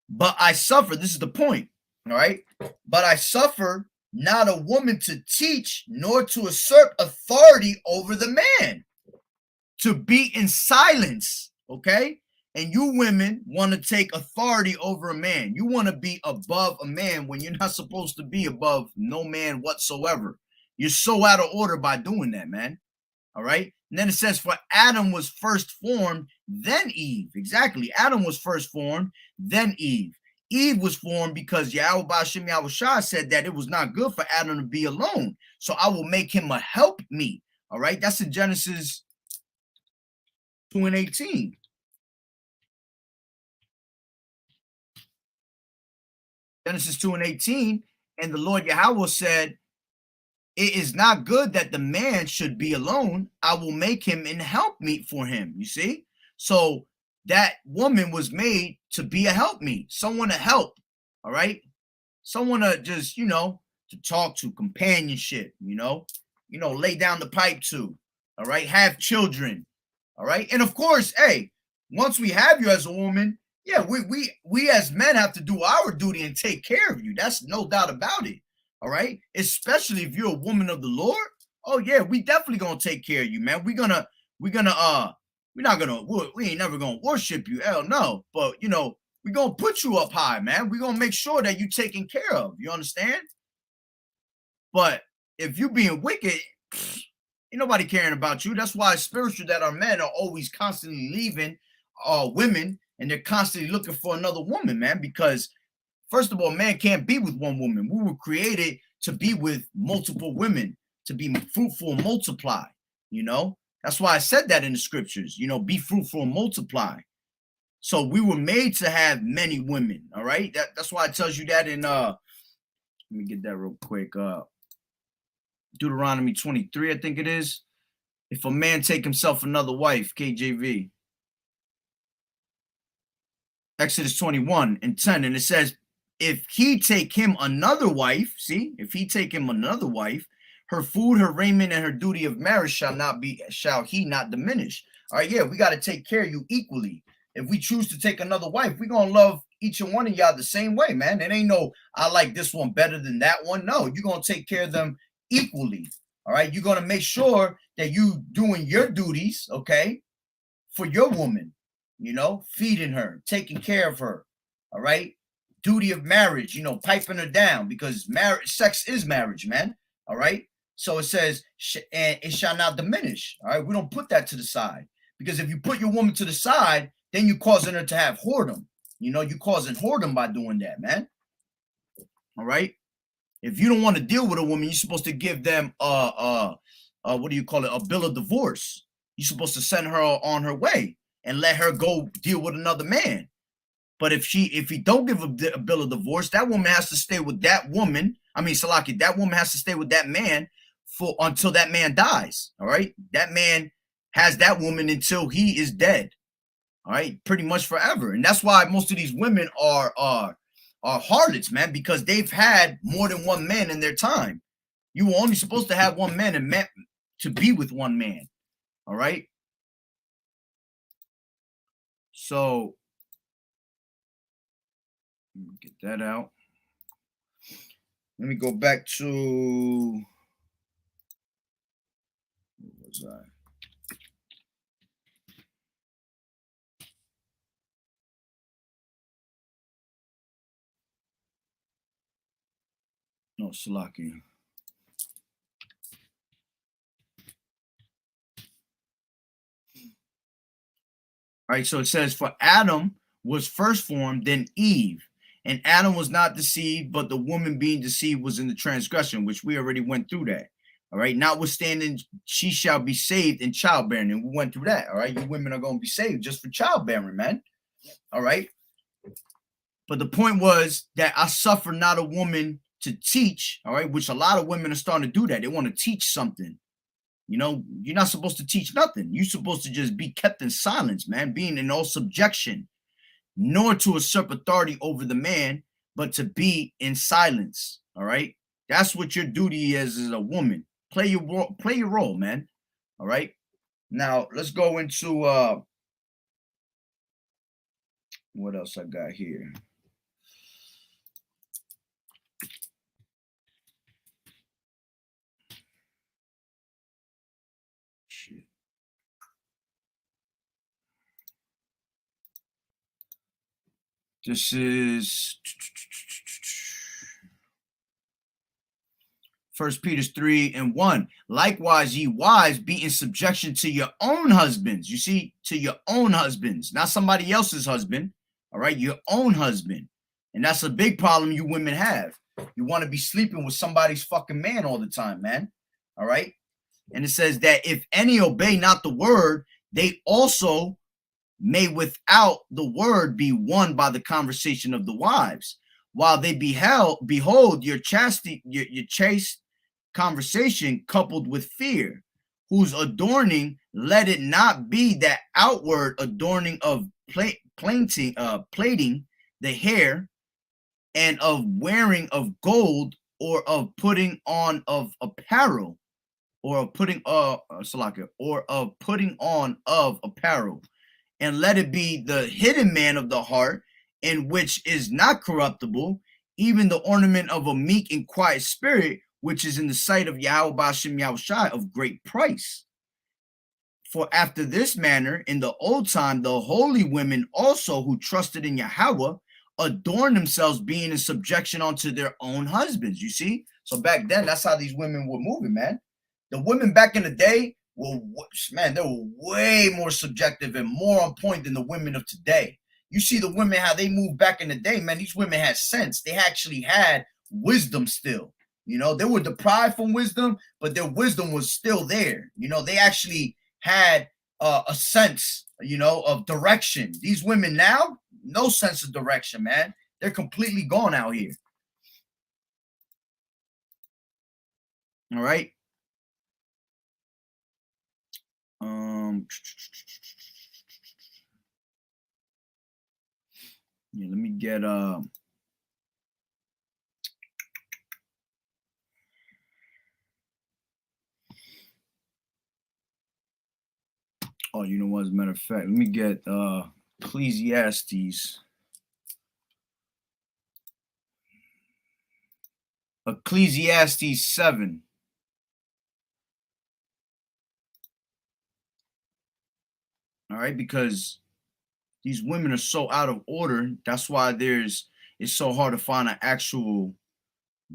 But I suffer. This is the point. All right. But I suffer not a woman to teach, nor to usurp authority over the man, to be in silence. Okay. And you women want to take authority over a man. You want to be above a man when you're not supposed to be above no man whatsoever. You're so out of order by doing that, man. All right. And then it says, for Adam was first formed, then Eve. Exactly. Adam was first formed, then Eve. Eve was formed because YAHAWAH said that it was not good for Adam to be alone. So I will make him a helpmeet. All right. That's in Genesis 2:18. Genesis 2:18. And the Lord Yahweh said, it is not good that the man should be alone. I will make him an helpmeet for him. You see? So that woman was made to be a helpmeet, someone to help. All right. Someone to just, to talk to, companionship, lay down the pipe to. all right, have children, all right. And of course, hey, once we have you as a woman, yeah, we as men have to do our duty and take care of you. That's no doubt about it. All right, especially if you're a woman of the Lord. Oh yeah, we definitely gonna take care of you, man. We're not gonna we ain't never gonna worship you, hell no. But you know, we're gonna put you up high, man. We're gonna make sure that you taken care of. You understand? But if you being wicked, ain't nobody caring about you. That's why it's spiritual that our men are always constantly leaving women and they're constantly looking for another woman, man. Because first of all, man can't be with one woman. We were created to be with multiple women, to be fruitful and multiply. You know, that's why I said that in the scriptures. You know, be fruitful and multiply. So we were made to have many women. All right, that's why it tells you that in let me get that real quick. Deuteronomy 23, I think it is. If a man take himself another wife, KJV. Exodus 21 and 10, and it says, if he take him another wife, see, if he take him another wife, her food, her raiment, and her duty of marriage shall he not diminish. All right, yeah, we got to take care of you equally. If we choose to take another wife, we're gonna love each and one of y'all the same way, man. It ain't no, I like this one better than that one. No, you're gonna take care of them equally. All right, you're gonna make sure that you doing your duties, okay, for your woman, you know, feeding her, taking care of her. All right, duty of marriage, you know, piping her down, because marriage, sex is marriage, man. All right, so it says, and it shall not diminish. All right, we don't put that to the side, because if you put your woman to the side, then you're causing her to have whoredom. You know, you're causing whoredom by doing that, man. All right. If you don't want to deal with a woman, you're supposed to give them what do you call it? A bill of divorce. You're supposed to send her on her way and let her go deal with another man. But if he don't give a bill of divorce, that woman has to stay with that woman. I mean, Salaki, that woman has to stay with that man for until that man dies. All right. That man has that woman until he is dead. All right, pretty much forever. And that's why most of these women are harlots, man, because they've had more than one man in their time. You were only supposed to have one man and meant to be with one man. All right. So let me get that out. Let me go back to what was I? No, Salaki. All right, so it says, for Adam was first formed, then Eve. And Adam was not deceived, but the woman being deceived was in the transgression, which we already went through that. All right, notwithstanding, she shall be saved in childbearing. And we went through that. All right, you women are going to be saved just for childbearing, man. All right. But the point was that I suffer not a woman to teach, all right, which a lot of women are starting to do that. They want to teach something. You know, you're not supposed to teach nothing. You're supposed to just be kept in silence, man, being in all subjection, nor to usurp authority over the man, but to be in silence. All right. That's what your duty is as a woman. Play your role, man. All right. Now let's go into what else I got here. This is 1 Peter 3:1. Likewise, ye wives, be in subjection to your own husbands. You see, to your own husbands, not somebody else's husband. All right, your own husband. And that's a big problem you women have. You want to be sleeping with somebody's fucking man all the time, man. All right. And it says that if any obey not the word, they also may without the word be won by the conversation of the wives, while they behold your chastity, your chaste conversation coupled with fear, whose adorning let it not be that outward adorning of plaiting the hair, and of wearing of gold, or of putting on of apparel, or of putting on of apparel, and let it be the hidden man of the heart, in which is not corruptible, even the ornament of a meek and quiet spirit, which is in the sight of Yahweh Ba'ashem Yahushai of great price. For after this manner, in the old time, the holy women also who trusted in Yahweh adorned themselves, being in subjection unto their own husbands. You see? So back then, that's how these women were moving, man. The women back in the day were, man, they were way more subjective and more on point than the women of today. You see the women, how they moved back in the day, man. These women had sense. They actually had wisdom still. You know, they were deprived from wisdom, but their wisdom was still there. You know, they actually had a sense, you know, of direction. These women now, no sense of direction, man. They're completely gone out here. All right. Yeah, let me get oh, you know what, as a matter of fact, let me get Ecclesiastes. Ecclesiastes 7. All right, because these women are so out of order. That's why it's so hard to find an actual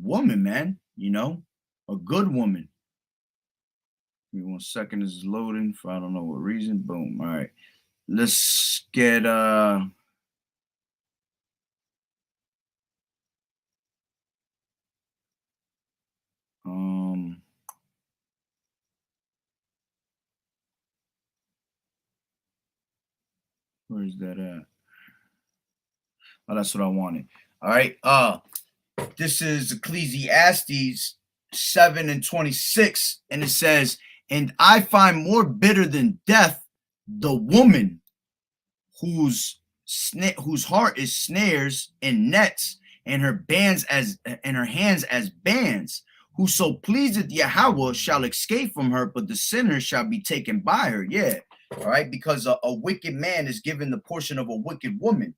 woman, man. You know, a good woman. Give me 1 second. This is loading for I don't know what reason. Boom. All right. Let's get where's that at? Oh, that's what I wanted. All right. This is Ecclesiastes 7:26, and it says, "And I find more bitter than death the woman whose heart is snares and nets, and her hands as bands. Whoso pleaseth Yahweh shall escape from her, but the sinner shall be taken by her." Yeah, all right, because a wicked man is given the portion of a wicked woman.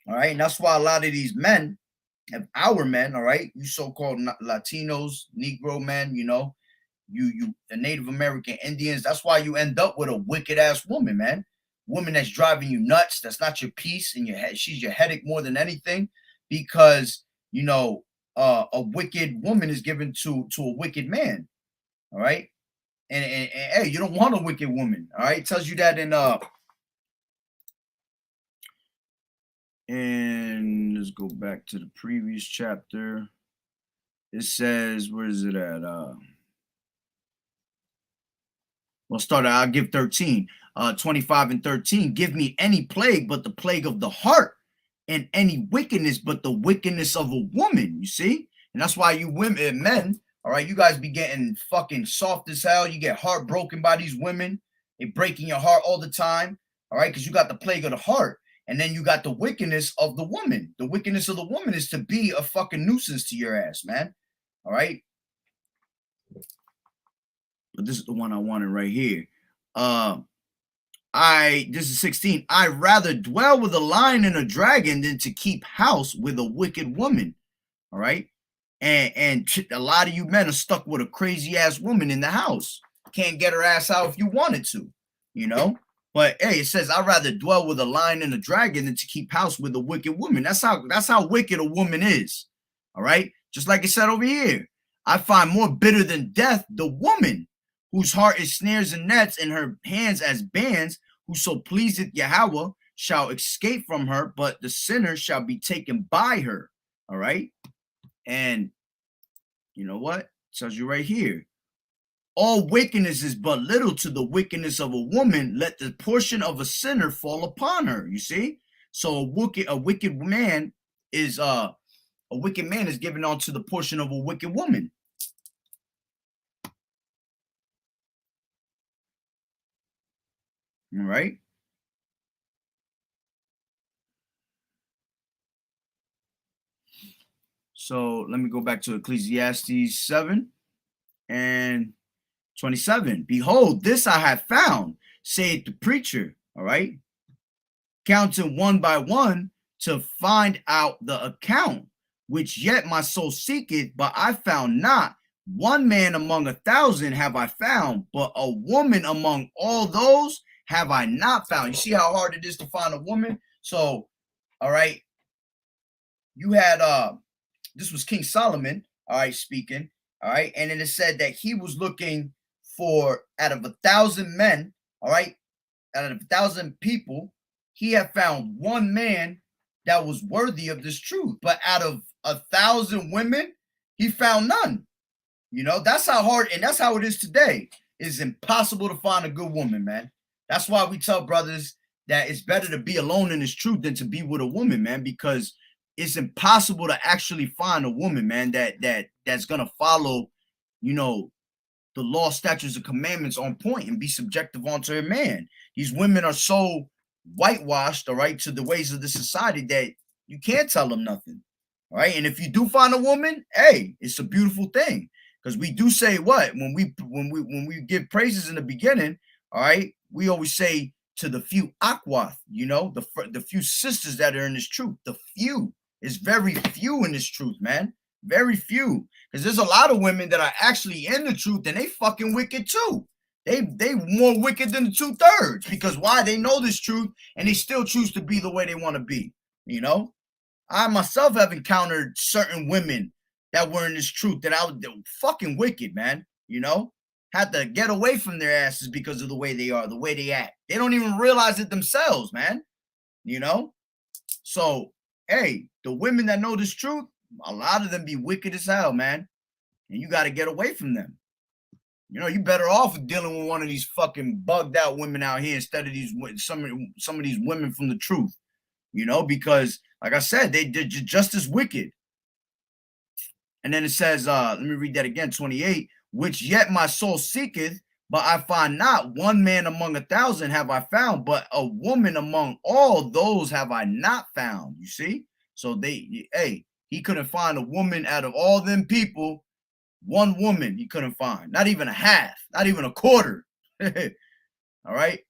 All right, and that's why a lot of these men, our men, all right, you so-called Latinos, Negro men, you know, you the Native American Indians, that's why you end up with a wicked ass woman, man. Woman that's driving you nuts, that's not your peace in your head. She's your headache more than anything, because you know a wicked woman is given to a wicked man. All right. And hey, you don't want a wicked woman. All right. It tells you that and let's go back to the previous chapter. It says, where is it at? Well, I'll give 13, 25 and 13. Give me any plague but the plague of the heart, and any wickedness but the wickedness of a woman. You see? And that's why you women, men, all right, you guys be getting fucking soft as hell. You get heartbroken by these women. They breaking your heart all the time. All right, because you got the plague of the heart. And then you got the wickedness of the woman. The wickedness of the woman is to be a fucking nuisance to your ass, man. All right. But this is the one I wanted right here. This is 16. I rather dwell with a lion and a dragon than to keep house with a wicked woman. All right. And a lot of you men are stuck with a crazy ass woman in the house. Can't get her ass out if you wanted to, you know. But hey, it says I'd rather dwell with a lion and a dragon than to keep house with a wicked woman. That's how wicked a woman is. All right. Just like it said over here. I find more bitter than death the woman whose heart is snares and nets, and her hands as bands. Whoso pleaseth Yahweh shall escape from her, but the sinner shall be taken by her. All right. And you know what? It tells you right here. All wickedness is but little to the wickedness of a woman. Let the portion of a sinner fall upon her. You see? So a wicked man is given onto the portion of a wicked woman. All right. So let me go back to Ecclesiastes 7, and 27. Behold, this I have found, saith the preacher. All right. Counting one by one to find out the account, which yet my soul seeketh, but I found not. One man among 1,000 have I found, but a woman among all those have I not found. You see how hard it is to find a woman? So, all right, you had this was King Solomon, all right, speaking, all right, and then it said that he was looking for, out of 1,000 men, all right, out of 1,000 people, he had found one man that was worthy of this truth. But out of 1,000 women, he found none. You know, that's how hard, and that's how it is today. It's impossible to find a good woman, man. That's why we tell brothers that it's better to be alone in this truth than to be with a woman, man, because it's impossible to actually find a woman, man, that's gonna follow, you know, the law, statutes, and commandments on point and be subjective onto a man. These women are so whitewashed, all right, to the ways of the society that you can't tell them nothing, all right. And if you do find a woman, hey, it's a beautiful thing, because we do say what when we give praises in the beginning, all right. We always say to the few aquath, you know, the few sisters that are in this truth. The few is very few in this truth, man. Very few, because there's a lot of women that are actually in the truth and they fucking wicked too. They more wicked than the 2/3, because why? They know this truth and they still choose to be the way they want to be. You know, I myself have encountered certain women that were in this truth that I was fucking wicked, man. You know, had to get away from their asses because of the way they are, the way they act. They don't even realize it themselves, man. You know, so hey, the women that know this truth, a lot of them be wicked as hell, man. And you got to get away from them. You know, you better off dealing with one of these fucking bugged out women out here instead of these some of these women from the truth. You know, because like I said, they're just as wicked. And then it says, let me read that again, 28, which yet my soul seeketh, but I find not. One man among 1,000 have I found, but a woman among all those have I not found. You see? So hey, he couldn't find a woman out of all them people. One woman he couldn't find, not even a half, not even a quarter. All right.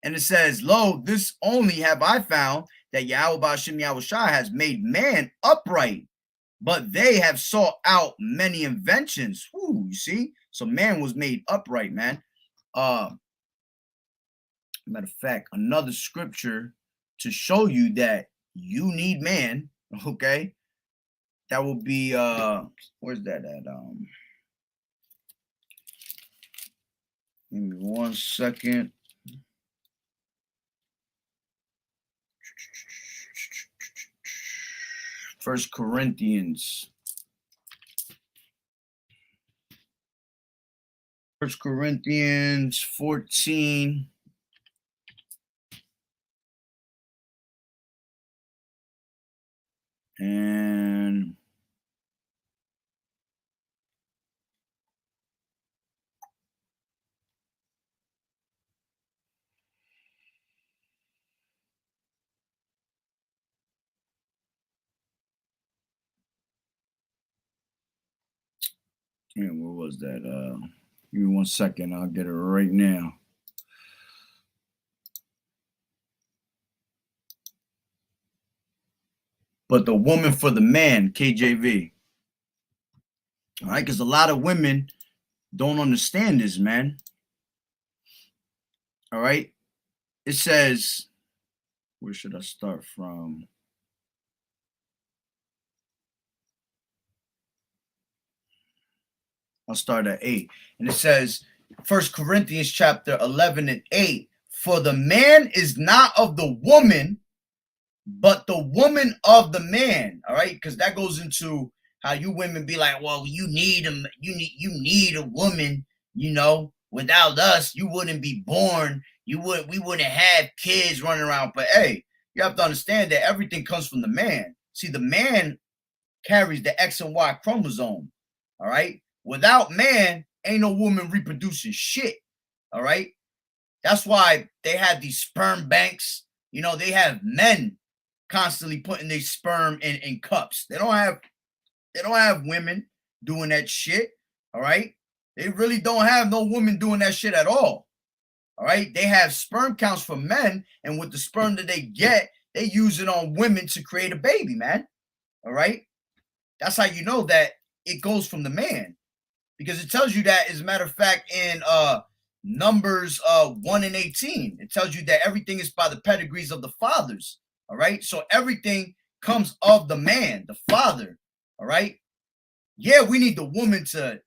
And it says, lo, this only have I found, that YAHAWAH'S has made man upright, but they have sought out many inventions. Whoo, you see? So man was made upright, man. Matter of fact, another scripture to show you that you need man, okay? That will be where's that at? Give me 1 second. First Corinthians. First Corinthians 14. And where was that? Give me 1 second. I'll get it right now. But the woman for the man, KJV. All right, because a lot of women don't understand this, man. All right. It says, where should I start from? I'll start at 8. And it says, First Corinthians chapter 11 and 8. For the man is not of the woman, but the woman of the man. All right, because that goes into how you women be like, well, you need a woman, you know. Without us, you wouldn't be born. We wouldn't have kids running around. But hey, you have to understand that everything comes from the man. See, the man carries the X and Y chromosome. All right. Without man, ain't no woman reproducing shit. All right. That's why they have these sperm banks. You know, they have men constantly putting their sperm in cups. They don't have women doing that shit. All right. They really don't have no women doing that shit at all. All right. They have sperm counts for men, and with the sperm that they get, they use it on women to create a baby, man. All right. That's how you know that it goes from the man, because it tells you that, as a matter of fact, in Numbers 1 and 18, it tells you that everything is by the pedigrees of the fathers. All right. So everything comes of the man, the father. All right. Yeah, we need the woman to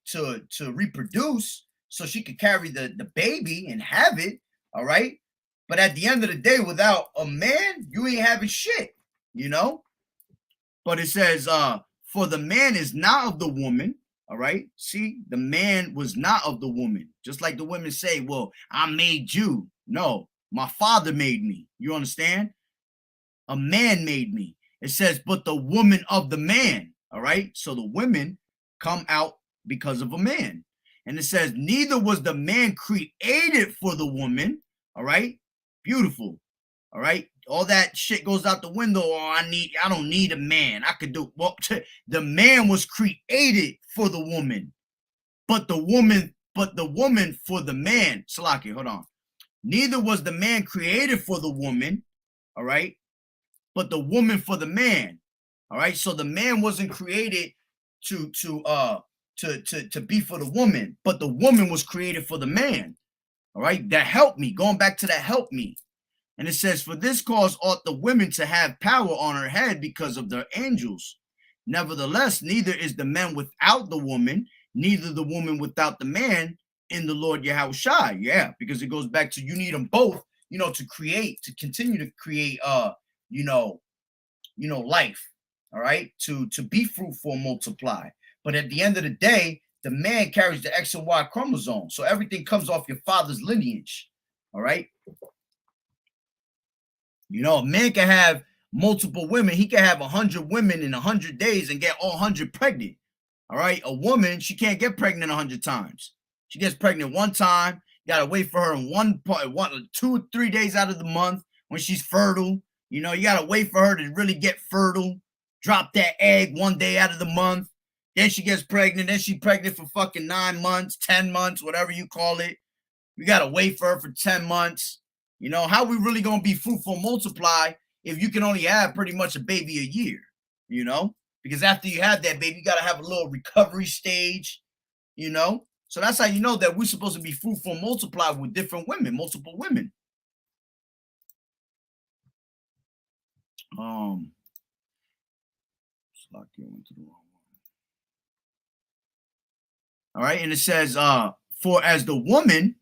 reproduce so she could carry the baby and have it. All right. But at the end of the day, without a man, you ain't having shit, you know? But it says, for the man is not of the woman. All right. See, the man was not of the woman. Just like the women say, well, I made you. No, my father made me. You understand? A man made me. It says, but the woman of the man. All right. So the women come out because of a man. And it says, neither was the man created for the woman. All right. Beautiful. All right. All that shit goes out the window. Oh, I don't need a man. I could do well. The man was created for the woman, but the woman for the man. Salaki, hold on. Neither was the man created for the woman. All right. But the woman for the man. All right. So the man wasn't created to be for the woman, but the woman was created for the man. All right. That helped me. Going back to that help me. And it says, for this cause ought the women to have power on her head because of their angels. Nevertheless, neither is the man without the woman, neither the woman without the man in the Lord Yahawashi. Yeah, because it goes back to you need them both, to create, to continue to create, life. All right, to be fruitful and multiply. But at the end of the day, the man carries the X and Y chromosome, so everything comes off your father's lineage. All right. A man can have multiple women. He can have 100 women in 100 days and get all 100 pregnant. All right. A woman, she can't get pregnant 100 times. She gets pregnant one time. You got to wait for her in 2 or 3 days out of the month when she's fertile. You got to wait for her to really get fertile. Drop that egg one day out of the month. Then she gets pregnant. Then she's pregnant for fucking 9 months, 10 months, whatever you call it. You got to wait for her for 10 months. How we really going to be fruitful and multiply if you can only have pretty much a baby a year, because after you have that baby, you got to have a little recovery stage, So that's how you know that we're supposed to be fruitful and multiply with different women, multiple women. All right. And it says, for as the woman,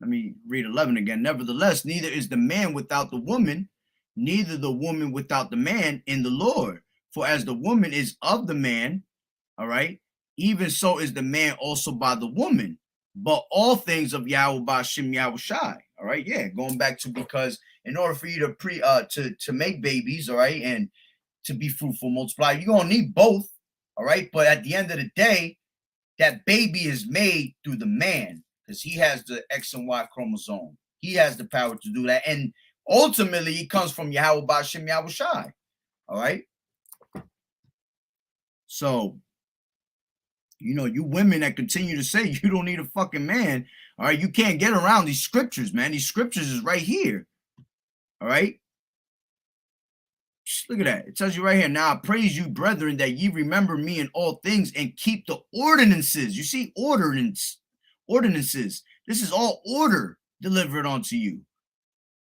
let me read 11 again. Nevertheless, neither is the man without the woman, neither the woman without the man in the Lord. For as the woman is of the man, all right, even so is the man also by the woman. But all things of Yahweh by Shem Yahushai. All right, yeah, going back to, because in order for you to make babies, all right, and to be fruitful, multiply, you're gonna need both, all right. But at the end of the day, that baby is made through the man, because he has the X and Y chromosome. He has the power to do that. And ultimately, it comes from Yahweh Ba'Shem Yahushai. All right? So, you women that continue to say you don't need a fucking man, all right, you can't get around these scriptures, man. These scriptures is right here. All right? Just look at that. It tells you right here. Now I praise you, brethren, that ye remember me in all things and keep the ordinances. You see, ordinances. This is all order delivered unto you.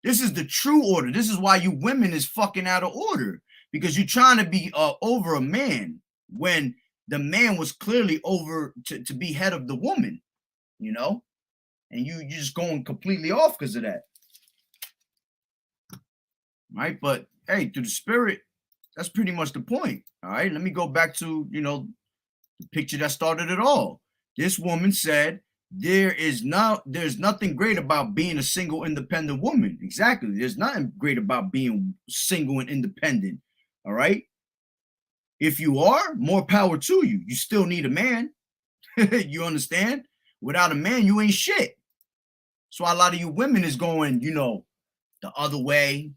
This is the true order. This is why you women is fucking out of order, because you're trying to be over a man when the man was clearly over to be head of the woman, and you're just going completely off because of that. Right? But hey, through the spirit, that's pretty much the point. All right. Let me go back to, the picture that started it all. This woman said, there's nothing great about being a single, independent woman. Exactly. There's nothing great about being single and independent. All right. If you are, more power to you. You still need a man. You understand? Without a man, you ain't shit. So a lot of you women is going, the other way,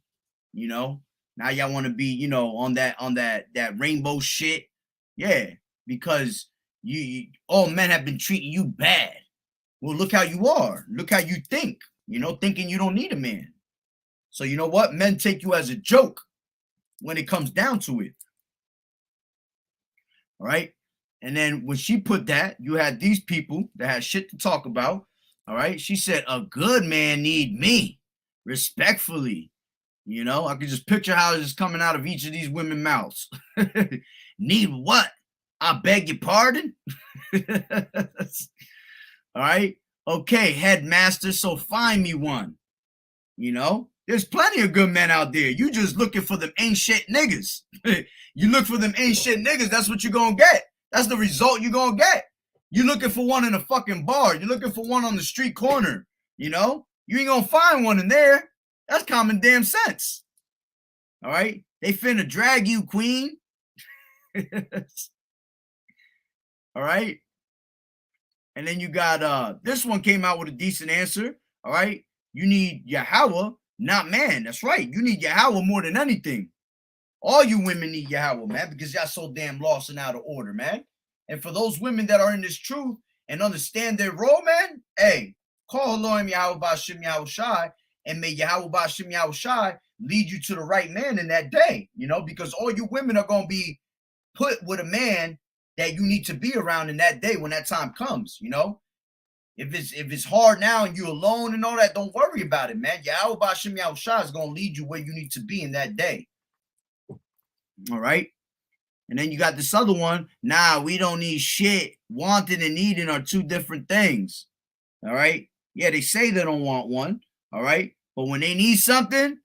Now y'all want to be, on that rainbow shit. Yeah, because all men have been treating you bad. Well, look how you are. Look how you think, thinking you don't need a man. So you know what? Men take you as a joke when it comes down to it. All right. And then when she put that, you had these people that had shit to talk about. All right. She said, a good man need me, respectfully. I could just picture how it's just coming out of each of these women's mouths. Need what? I beg your pardon? All right. Okay, headmaster, so find me one. There's plenty of good men out there. You just looking for them ain't shit niggas. You look for them ain't shit niggas, that's what you're going to get. That's the result you're going to get. You're looking for one in a fucking bar. You're looking for one on the street corner. You ain't going to find one in there. That's common damn sense. All right? They finna drag you, queen. All right? And then you got, this one came out with a decent answer. All right? You need Yahawah, not man. That's right. You need Yahawah more than anything. All you women need Yahawah, man, because y'all so damn lost and out of order, man. And for those women that are in this truth and understand their role, man, hey, call Elohim Yahweh Ba'Shem Yahweh Shai, and may Yahweh Ba'Shem Yahweh Shai lead you to the right man in that day, because all you women are going to be put with a man that you need to be around in that day when that time comes, If it's hard now and you're alone and all that, don't worry about it, man. Yahweh Ba'Shem Yahweh Shai is going to lead you where you need to be in that day. All right? And then you got this other one. Nah, we don't need shit. Wanting and needing are two different things. All right? Yeah, they say they don't want one. All right? But when they need something,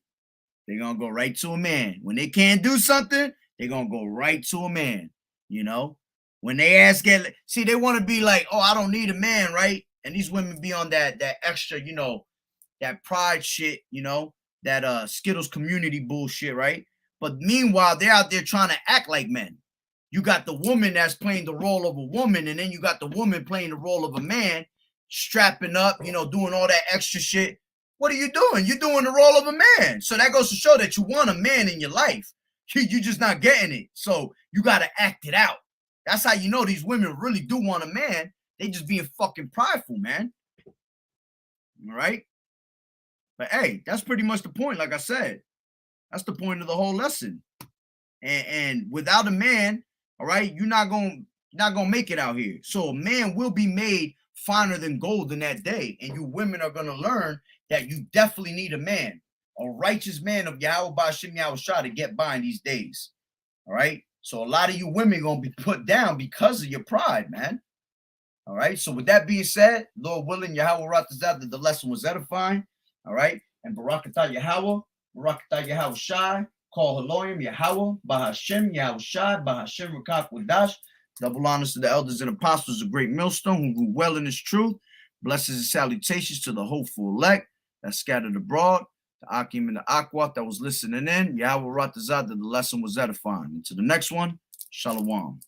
they're going to go right to a man. When they can't do something, they're going to go right to a man. When they ask it, see, they want to be like, oh, I don't need a man, right? And these women be on that extra, that pride shit, that Skittles community bullshit, right? But meanwhile, they're out there trying to act like men. You got the woman that's playing the role of a woman, and then you got the woman playing the role of a man, strapping up, doing all that extra shit. What are you doing? You're doing the role of a man. So that goes to show that you want a man in your life. You're just not getting it. So you got to act it out. That's how you know these women really do want a man. They just being fucking prideful, man. All right? But hey, that's pretty much the point, like I said. That's the point of the whole lesson. And without a man, all right, you're not gonna make it out here. So a man will be made finer than gold in that day. And you women are gonna learn that you definitely need a man, a righteous man of Yahweh Ba'Shem Yahweh Shai to get by in these days. All right. So a lot of you women gonna be put down because of your pride, man. All right. So with that being said, Lord willing, Yahweh Ratazah, that the lesson was edifying. All right. And Barakatah Yahweh, Barakatah Yahweh Shai, call Elohim Yahweh, Bahashem Yahweh Shai, Bahashem Rakak Wadash. Double honors to the elders and apostles of Great Millstone who grew well in this truth. Blessings and salutations to the hopeful elect that scattered abroad. The Akim and the Akwat that was listening in. Yahweh Ratazah, that the lesson was edifying. And to the next one, Shalom.